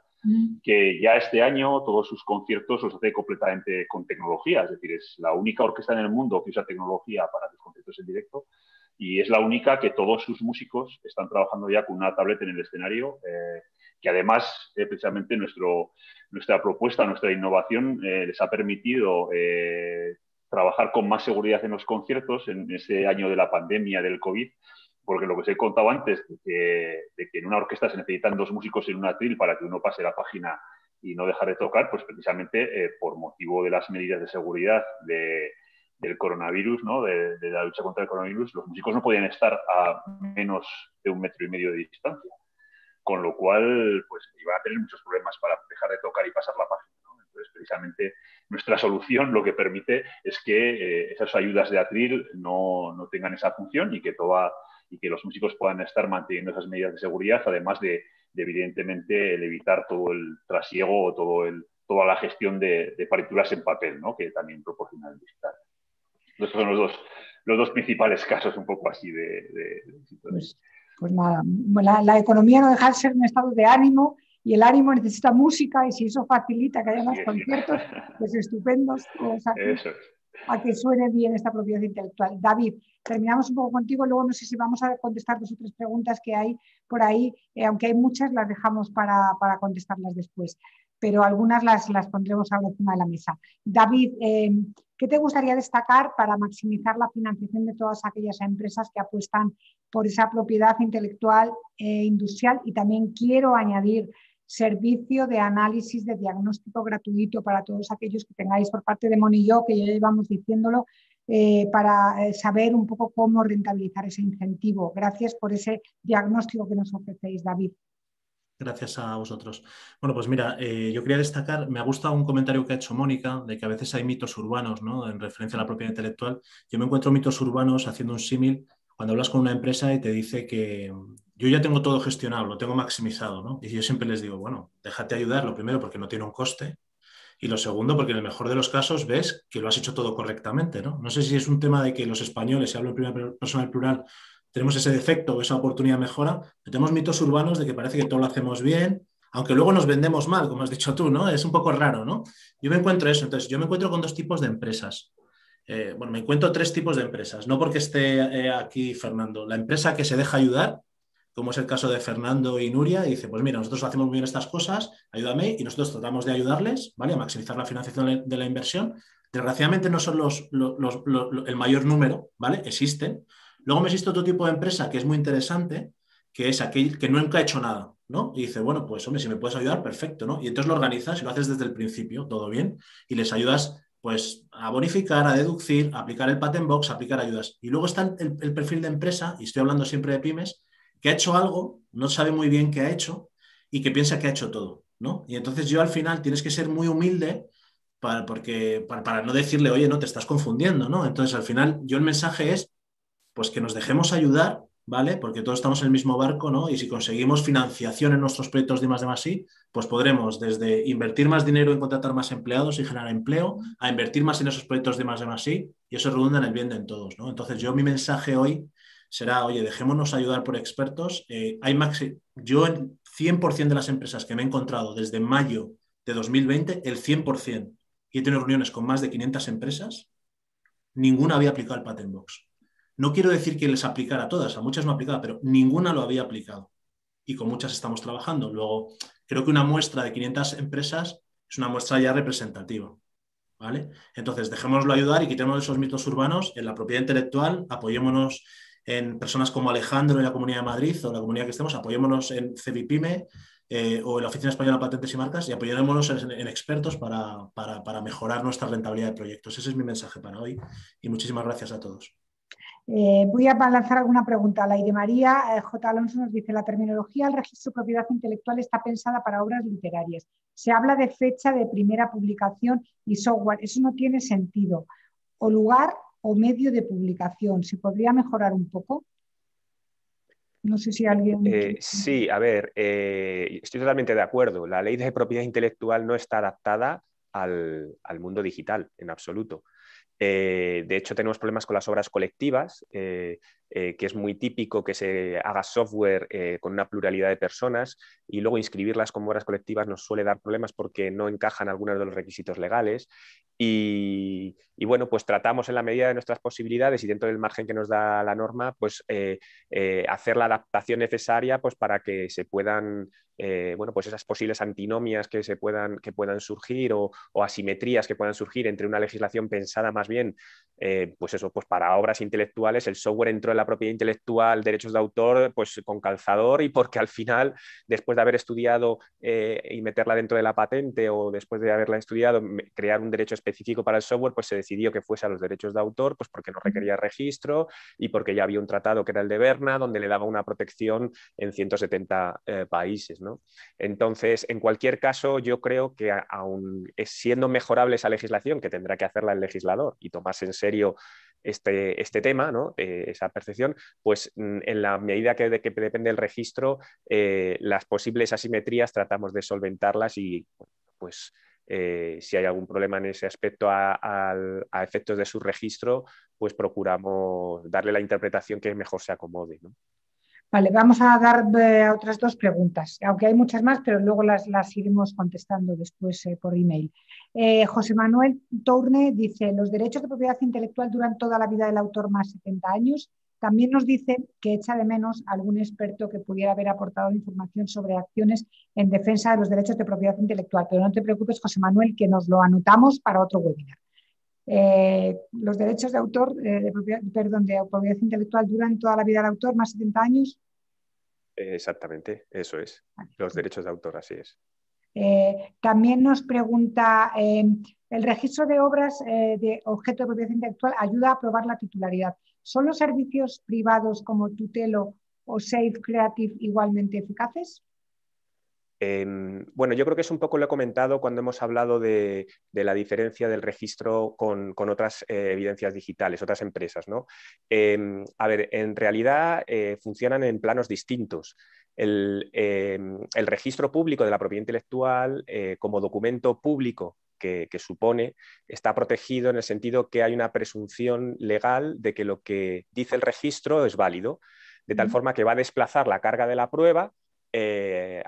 que ya este año todos sus conciertos los hace completamente con tecnología. Es decir, es la única orquesta en el mundo que usa tecnología para sus conciertos en directo, y es la única que todos sus músicos están trabajando ya con una tablet en el escenario, que además, precisamente nuestra propuesta, nuestra innovación les ha permitido trabajar con más seguridad en los conciertos en ese año de la pandemia del COVID, porque lo que os he contado antes, de que en una orquesta se necesitan 2 músicos en un atril para que uno pase la página y no dejar de tocar, pues precisamente por motivo de las medidas de seguridad del coronavirus, ¿no? de la lucha contra el coronavirus, los músicos no podían estar a menos de 1,5 metros de distancia, con lo cual pues iban a tener muchos problemas para dejar de tocar y pasar la página, ¿no? Entonces, precisamente, nuestra solución lo que permite es que esas ayudas de atril no tengan esa función y y que los músicos puedan estar manteniendo esas medidas de seguridad, además de evidentemente, el evitar todo el trasiego o toda la gestión de partituras en papel, ¿no? Que también proporciona el digital. Estos son los dos principales casos un poco así de situación. Pues nada, la economía no deja de ser un estado de ánimo y el ánimo necesita música y si eso facilita que haya más conciertos, pues estupendos todos aquí. Eso es. A que suene bien esta propiedad intelectual. David, terminamos un poco contigo, luego no sé si vamos a contestar 2 o 3 preguntas que hay por ahí, aunque hay muchas, las dejamos para contestarlas después, pero algunas las pondremos ahora encima de la mesa. David, ¿qué te gustaría destacar para maximizar la financiación de todas aquellas empresas que apuestan por esa propiedad intelectual industrial? Y también quiero añadir servicio de análisis de diagnóstico gratuito para todos aquellos que tengáis por parte de Mon y yo, que ya llevamos diciéndolo, para saber un poco cómo rentabilizar ese incentivo. Gracias por ese diagnóstico que nos ofrecéis, David. Gracias a vosotros. Bueno, pues mira, yo quería destacar, me ha gustado un comentario que ha hecho Mónica, de que a veces hay mitos urbanos, ¿no? En referencia a la propiedad intelectual. Yo me encuentro mitos urbanos haciendo un símil cuando hablas con una empresa y te dice que yo ya tengo todo gestionado, lo tengo maximizado, ¿no? Y yo siempre les digo, bueno, déjate ayudar, lo primero porque no tiene un coste y lo segundo porque en el mejor de los casos ves que lo has hecho todo correctamente, ¿no? No sé si es un tema de que los españoles, si hablo en primera persona del plural, tenemos ese defecto o esa oportunidad de mejora, pero tenemos mitos urbanos de que parece que todo lo hacemos bien, aunque luego nos vendemos mal, como has dicho tú, ¿no? Es un poco raro, ¿no? Yo me encuentro eso, entonces yo me encuentro con 2 tipos de empresas. Bueno, me encuentro 3 tipos de empresas, no porque esté aquí Fernando. La empresa que se deja ayudar, como es el caso de Fernando y Nuria, y dice, pues mira, nosotros hacemos muy bien estas cosas, ayúdame, y nosotros tratamos de ayudarles, ¿vale? A maximizar la financiación de la inversión. Desgraciadamente no son el mayor número, ¿vale? Existen. Luego me existe otro tipo de empresa que es muy interesante, que es aquel que nunca ha hecho nada, ¿no? Y dice, bueno, pues hombre, si me puedes ayudar, perfecto, ¿no? Y entonces lo organizas y lo haces desde el principio, todo bien, y les ayudas pues a bonificar, a deducir, a aplicar el patent box, a aplicar ayudas. Y luego está el perfil de empresa, y estoy hablando siempre de pymes, que ha hecho algo, no sabe muy bien qué ha hecho y que piensa que ha hecho todo, ¿no? Y entonces yo al final tienes que ser muy humilde para no decirle, oye, no, te estás confundiendo, ¿no? Entonces al final yo el mensaje es pues que nos dejemos ayudar, ¿vale? Porque todos estamos en el mismo barco, ¿no? Y si conseguimos financiación en nuestros proyectos de I+D+I, pues podremos desde invertir más dinero en contratar más empleados y generar empleo, a invertir más en esos proyectos de I+D+I, y eso redunda en el bien de todos, ¿no? Entonces yo mi mensaje hoy será, oye, dejémonos ayudar por expertos. Yo en 100% de las empresas que me he encontrado desde mayo de 2020, el 100%, y he tenido reuniones con más de 500 empresas, ninguna había aplicado el Patent Box. No quiero decir que les aplicara a todas, a muchas no aplicaba, pero ninguna lo había aplicado. Y con muchas estamos trabajando. Luego, creo que una muestra de 500 empresas es una muestra ya representativa, ¿vale? Entonces, dejémoslo ayudar y quitemos esos mitos urbanos en la propiedad intelectual, apoyémonos en personas como Alejandro en la Comunidad de Madrid o la comunidad que estemos, apoyémonos en CEBIPYME o en la Oficina Española de Patentes y Marcas y apoyémonos en expertos para mejorar nuestra rentabilidad de proyectos. Ese es mi mensaje para hoy y muchísimas gracias a todos. Voy a lanzar alguna pregunta al aire. María J. Alonso nos dice, la terminología del registro de propiedad intelectual está pensada para obras literarias. Se habla de fecha de primera publicación y software. Eso no tiene sentido. O lugar o medio de publicación. ¿Se podría mejorar un poco? No sé si alguien... Sí, a ver, estoy totalmente de acuerdo. La ley de propiedad intelectual no está adaptada al mundo digital en absoluto. De hecho, tenemos problemas con las obras colectivas, que es muy típico que se haga software con una pluralidad de personas y luego inscribirlas como obras colectivas nos suele dar problemas porque no encajan algunos de los requisitos legales. Y bueno, pues tratamos en la medida de nuestras posibilidades y dentro del margen que nos da la norma, pues hacer la adaptación necesaria pues, para que se puedan, bueno, pues esas posibles antinomias que puedan surgir o asimetrías que puedan surgir entre una legislación pensada más bien, pues eso, pues para obras intelectuales, el software entró en la propiedad intelectual, derechos de autor, pues con calzador y porque al final, después de haber estudiado y meterla dentro de la patente o después de haberla estudiado, crear un derecho específico para el software, pues se decidió que fuese a los derechos de autor, pues porque no requería registro y porque ya había un tratado que era el de Berna, donde le daba una protección en 170 países, ¿no? Entonces, en cualquier caso, yo creo que aún siendo mejorable esa legislación, que tendrá que hacerla el legislador y tomarse en serio este tema, ¿no? Esa percepción, pues en la medida que depende del registro, las posibles asimetrías tratamos de solventarlas y pues si hay algún problema en ese aspecto a efectos de su registro, pues procuramos darle la interpretación que mejor se acomode, ¿no? Vale, vamos a dar otras dos preguntas, aunque hay muchas más, pero luego las iremos contestando después por email. José Manuel Tourne dice, los derechos de propiedad intelectual duran toda la vida del autor más 70 años. También nos dice que echa de menos algún experto que pudiera haber aportado información sobre acciones en defensa de los derechos de propiedad intelectual. Pero no te preocupes, José Manuel, que nos lo anotamos para otro webinar. Los derechos de autor, de propiedad intelectual duran toda la vida del autor, más 70 años. Exactamente, eso es. Los derechos de autor, así es. También nos pregunta, ¿el registro de obras de objeto de propiedad intelectual ayuda a aprobar la titularidad? ¿Son los servicios privados como Tutelo o Safe Creative igualmente eficaces? Bueno, yo creo que es un poco lo he comentado cuando hemos hablado de la diferencia del registro con otras evidencias digitales, otras empresas, ¿no? A ver, en realidad funcionan en planos distintos. El registro público de la propiedad intelectual como documento público que supone está protegido en el sentido que hay una presunción legal de que lo que dice el registro es válido, de tal forma que va a desplazar la carga de la prueba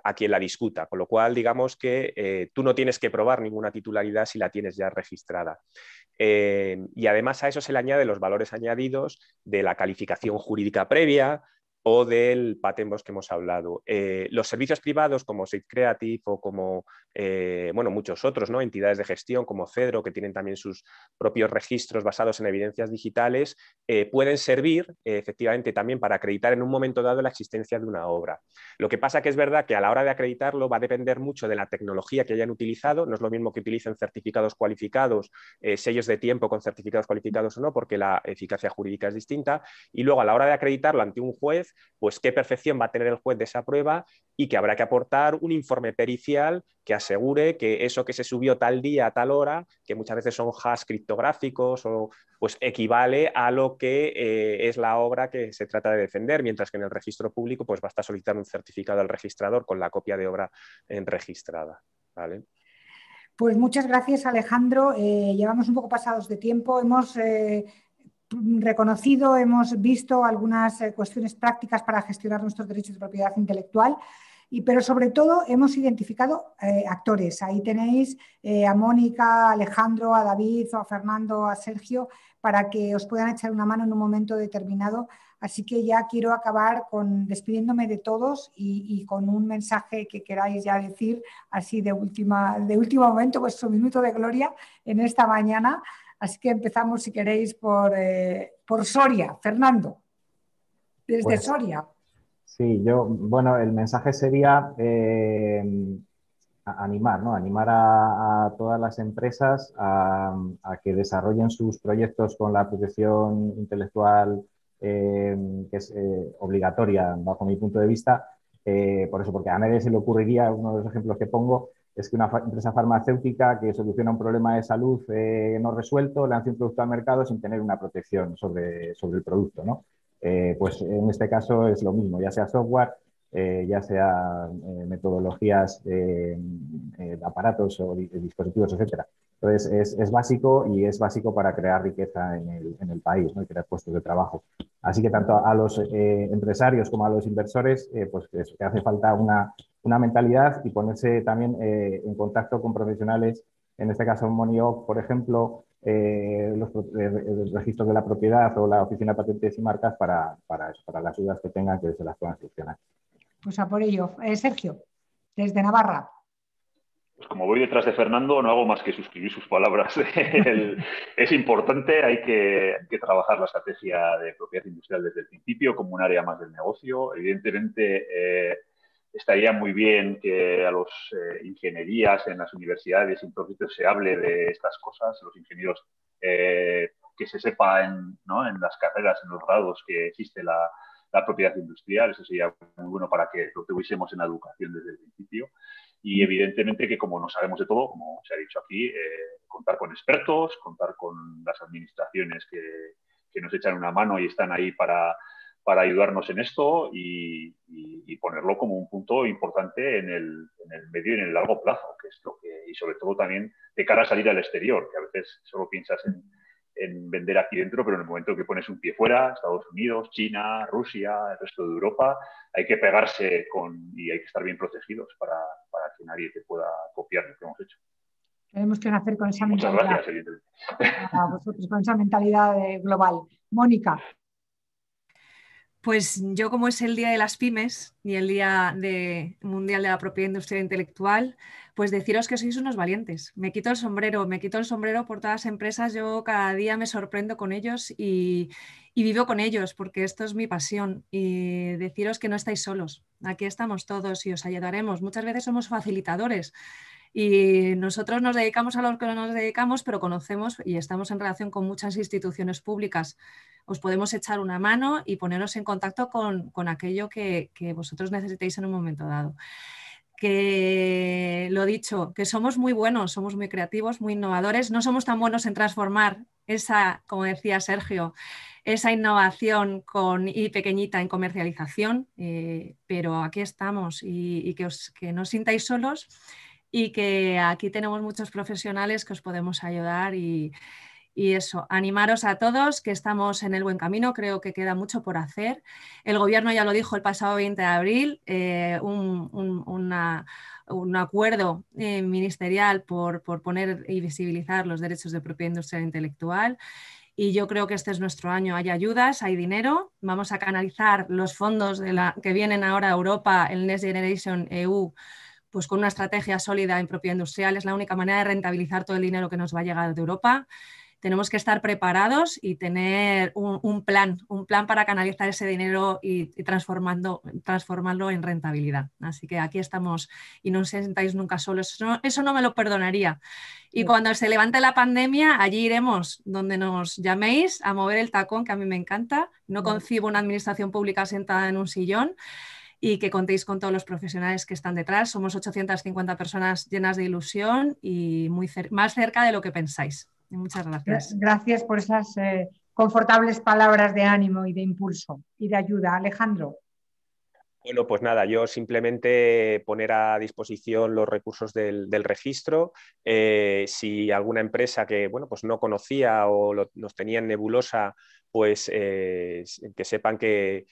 a quien la discuta, con lo cual digamos que tú no tienes que probar ninguna titularidad si la tienes ya registrada. Y además a eso se le añaden los valores añadidos de la calificación jurídica previa o del patent box que hemos hablado. Los servicios privados como Safe Creative o como bueno, muchos otros, ¿no? Entidades de gestión como Cedro, que tienen también sus propios registros basados en evidencias digitales, pueden servir efectivamente también para acreditar en un momento dado la existencia de una obra. Lo que pasa que es verdad que a la hora de acreditarlo va a depender mucho de la tecnología que hayan utilizado. No es lo mismo que utilicen certificados cualificados, sellos de tiempo con certificados cualificados o no, porque la eficacia jurídica es distinta. Y luego a la hora de acreditarlo ante un juez, pues qué percepción va a tener el juez de esa prueba y que habrá que aportar un informe pericial que asegure que eso que se subió tal día, a tal hora, que muchas veces son hash criptográficos, o, pues equivale a lo que es la obra que se trata de defender, mientras que en el registro público pues basta solicitar un certificado al registrador con la copia de obra registrada, ¿vale? Pues muchas gracias, Alejandro. Llevamos un poco pasados de tiempo. Hemos reconocido, hemos visto algunas cuestiones prácticas para gestionar nuestros derechos de propiedad intelectual, pero sobre todo hemos identificado actores. Ahí tenéis a Mónica, a Alejandro, a David, a Fernando, a Sergio, para que os puedan echar una mano en un momento determinado. Así que ya quiero acabar despidiéndome de todos y con un mensaje que queráis ya decir, así de último momento, vuestro minuto de gloria en esta mañana. Así que empezamos, si queréis, por Soria. Fernando, desde Pues, Soria. Sí, bueno, el mensaje sería animar, ¿no? Animar a todas las empresas a que desarrollen sus proyectos con la protección intelectual que es obligatoria bajo mi punto de vista. Por eso, porque a nadie se le ocurriría, uno de los ejemplos que pongo, es que una empresa farmacéutica que soluciona un problema de salud no resuelto lance un producto al mercado sin tener una protección sobre el producto, ¿no? Pues en este caso es lo mismo, ya sea software, ya sea metodologías, aparatos o dispositivos, etcétera. Entonces es básico y es básico para crear riqueza en el país, ¿no? Y crear puestos de trabajo. Así que tanto a los empresarios como a los inversores pues que hace falta una mentalidad y ponerse también en contacto con profesionales, en este caso Monioc, por ejemplo, los registros de la propiedad o la Oficina de Patentes y Marcas para las dudas que tengan que se las puedan solucionar. Pues a por ello. Sergio, desde Navarra. Pues como voy detrás de Fernando, no hago más que suscribir sus palabras. Es importante, hay que trabajar la estrategia de propiedad industrial desde el principio como un área más del negocio. Evidentemente, estaría muy bien que a los ingenierías en las universidades y en todos sitios se hable de estas cosas, los ingenieros, que se sepa ¿no? en las carreras, en los grados, que existe la propiedad industrial. Eso sería muy bueno para que lo tuviésemos en la educación desde el principio. Y evidentemente que como no sabemos de todo, como se ha dicho aquí, contar con expertos, contar con las administraciones que que nos echan una mano y están ahí para ayudarnos en esto y ponerlo como un punto importante en el medio y en el largo plazo, que es lo que, y sobre todo también de cara a salir al exterior, que a veces solo piensas en vender aquí dentro, pero en el momento que pones un pie fuera, Estados Unidos, China, Rusia, el resto de Europa, hay que pegarse y hay que estar bien protegidos para que nadie te pueda copiar lo que hemos hecho. Tenemos que nacer con esa Muchas mentalidad. gracias, evidentemente. A vosotros, con esa mentalidad global. Mónica. Pues yo, como es el Día de las Pymes y el Día Mundial de la Propiedad Industrial e Intelectual, pues deciros que sois unos valientes. Me quito el sombrero por todas las empresas. Yo cada día me sorprendo con ellos y vivo con ellos, porque esto es mi pasión. Y deciros que no estáis solos. Aquí estamos todos y os ayudaremos. Muchas veces somos facilitadores. Y nosotros nos dedicamos a lo que nos dedicamos, pero conocemos y estamos en relación con muchas instituciones públicas. Os podemos echar una mano y poneros en contacto con aquello que vosotros necesitéis en un momento dado. Que lo dicho, que somos muy buenos, somos muy creativos, muy innovadores, no somos tan buenos en transformar esa, como decía Sergio, esa innovación y pequeñita en comercialización, pero aquí estamos y que no os sintáis solos y que aquí tenemos muchos profesionales que os podemos ayudar y eso, animaros a todos, que estamos en el buen camino, creo que queda mucho por hacer. El Gobierno ya lo dijo el pasado 20 de abril, un acuerdo ministerial por poner y visibilizar los derechos de propiedad industrial e intelectual. Y yo creo que este es nuestro año. Hay ayudas, hay dinero. Vamos a canalizar los fondos que vienen ahora a Europa, el Next Generation EU, pues con una estrategia sólida en propiedad industrial. Es la única manera de rentabilizar todo el dinero que nos va a llegar de Europa. Tenemos que estar preparados y tener un plan para canalizar ese dinero y transformarlo en rentabilidad. Así que aquí estamos y no os sentáis nunca solos. Eso no me lo perdonaría. Y cuando se levante la pandemia, allí iremos donde nos llaméis a mover el tacón, que a mí me encanta. No concibo una administración pública sentada en un sillón. Y que contéis con todos los profesionales que están detrás. Somos 850 personas llenas de ilusión y más cerca de lo que pensáis. Muchas gracias. Gracias por esas confortables palabras de ánimo y de impulso y de ayuda. Alejandro. Bueno, pues nada, yo simplemente poner a disposición los recursos del registro. Si alguna empresa que pues no conocía o nos tenía en nebulosa, pues que sepan que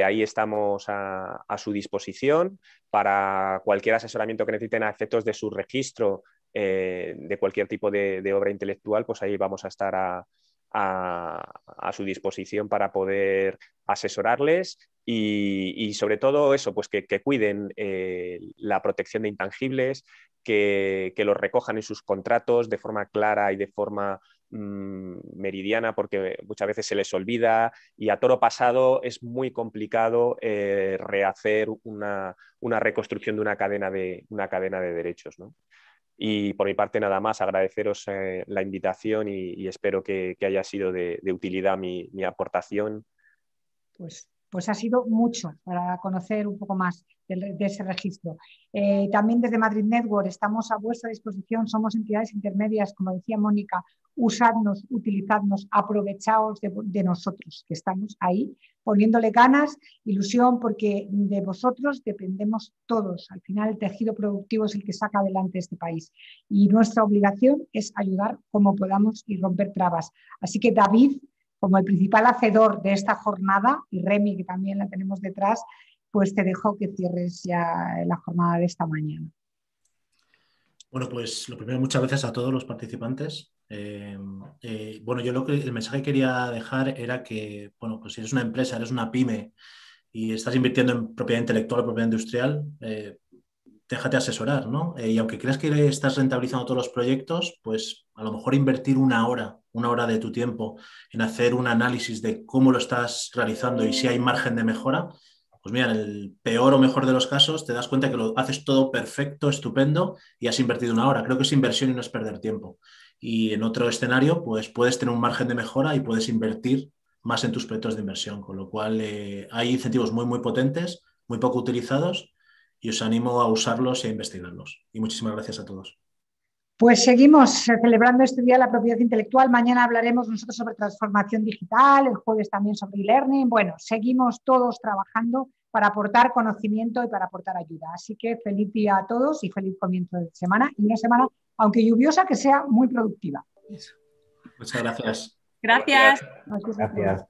ahí estamos a su disposición para cualquier asesoramiento que necesiten a efectos de su registro de cualquier tipo de obra intelectual, pues ahí vamos a estar a su disposición para poder asesorarles y sobre todo eso, pues que cuiden la protección de intangibles, que los recojan en sus contratos de forma clara y de forma meridiana, porque muchas veces se les olvida y a toro pasado es muy complicado rehacer una reconstrucción de una cadena de derechos, ¿no? Y por mi parte nada más, agradeceros la invitación y espero que haya sido de utilidad mi aportación. Pues ha sido mucho para conocer un poco más de ese registro. También desde Madrid Network estamos a vuestra disposición, somos entidades intermedias, como decía Mónica, usadnos, utilizadnos, aprovechaos de nosotros, que estamos ahí poniéndole ganas, ilusión, porque de vosotros dependemos todos. Al final el tejido productivo es el que saca adelante este país y nuestra obligación es ayudar como podamos y romper trabas. Así que David, como el principal hacedor de esta jornada, y Remy, que también la tenemos detrás, pues te dejo que cierres ya la jornada de esta mañana. Bueno, pues lo primero, muchas gracias a todos los participantes. Bueno, yo el mensaje que quería dejar era que, bueno, pues si eres una empresa, eres una pyme y estás invirtiendo en propiedad intelectual o propiedad industrial, déjate asesorar, ¿no? Y aunque creas que estás rentabilizando todos los proyectos, pues a lo mejor invertir una hora de tu tiempo en hacer un análisis de cómo lo estás realizando y si hay margen de mejora, pues mira, en el peor o mejor de los casos te das cuenta que lo haces todo perfecto, estupendo y has invertido una hora. Creo que es inversión y no es perder tiempo. Y en otro escenario, pues puedes tener un margen de mejora y puedes invertir más en tus proyectos de inversión, con lo cual hay incentivos muy, muy potentes, muy poco utilizados y os animo a usarlos e a investigarlos. Y muchísimas gracias a todos. Pues seguimos celebrando este Día de la Propiedad Intelectual. Mañana hablaremos nosotros sobre transformación digital, el jueves también sobre e-learning. Bueno, seguimos todos trabajando para aportar conocimiento y para aportar ayuda. Así que feliz día a todos y feliz comienzo de semana. Y una semana, aunque lluviosa, que sea muy productiva. Muchas gracias. Gracias. Gracias.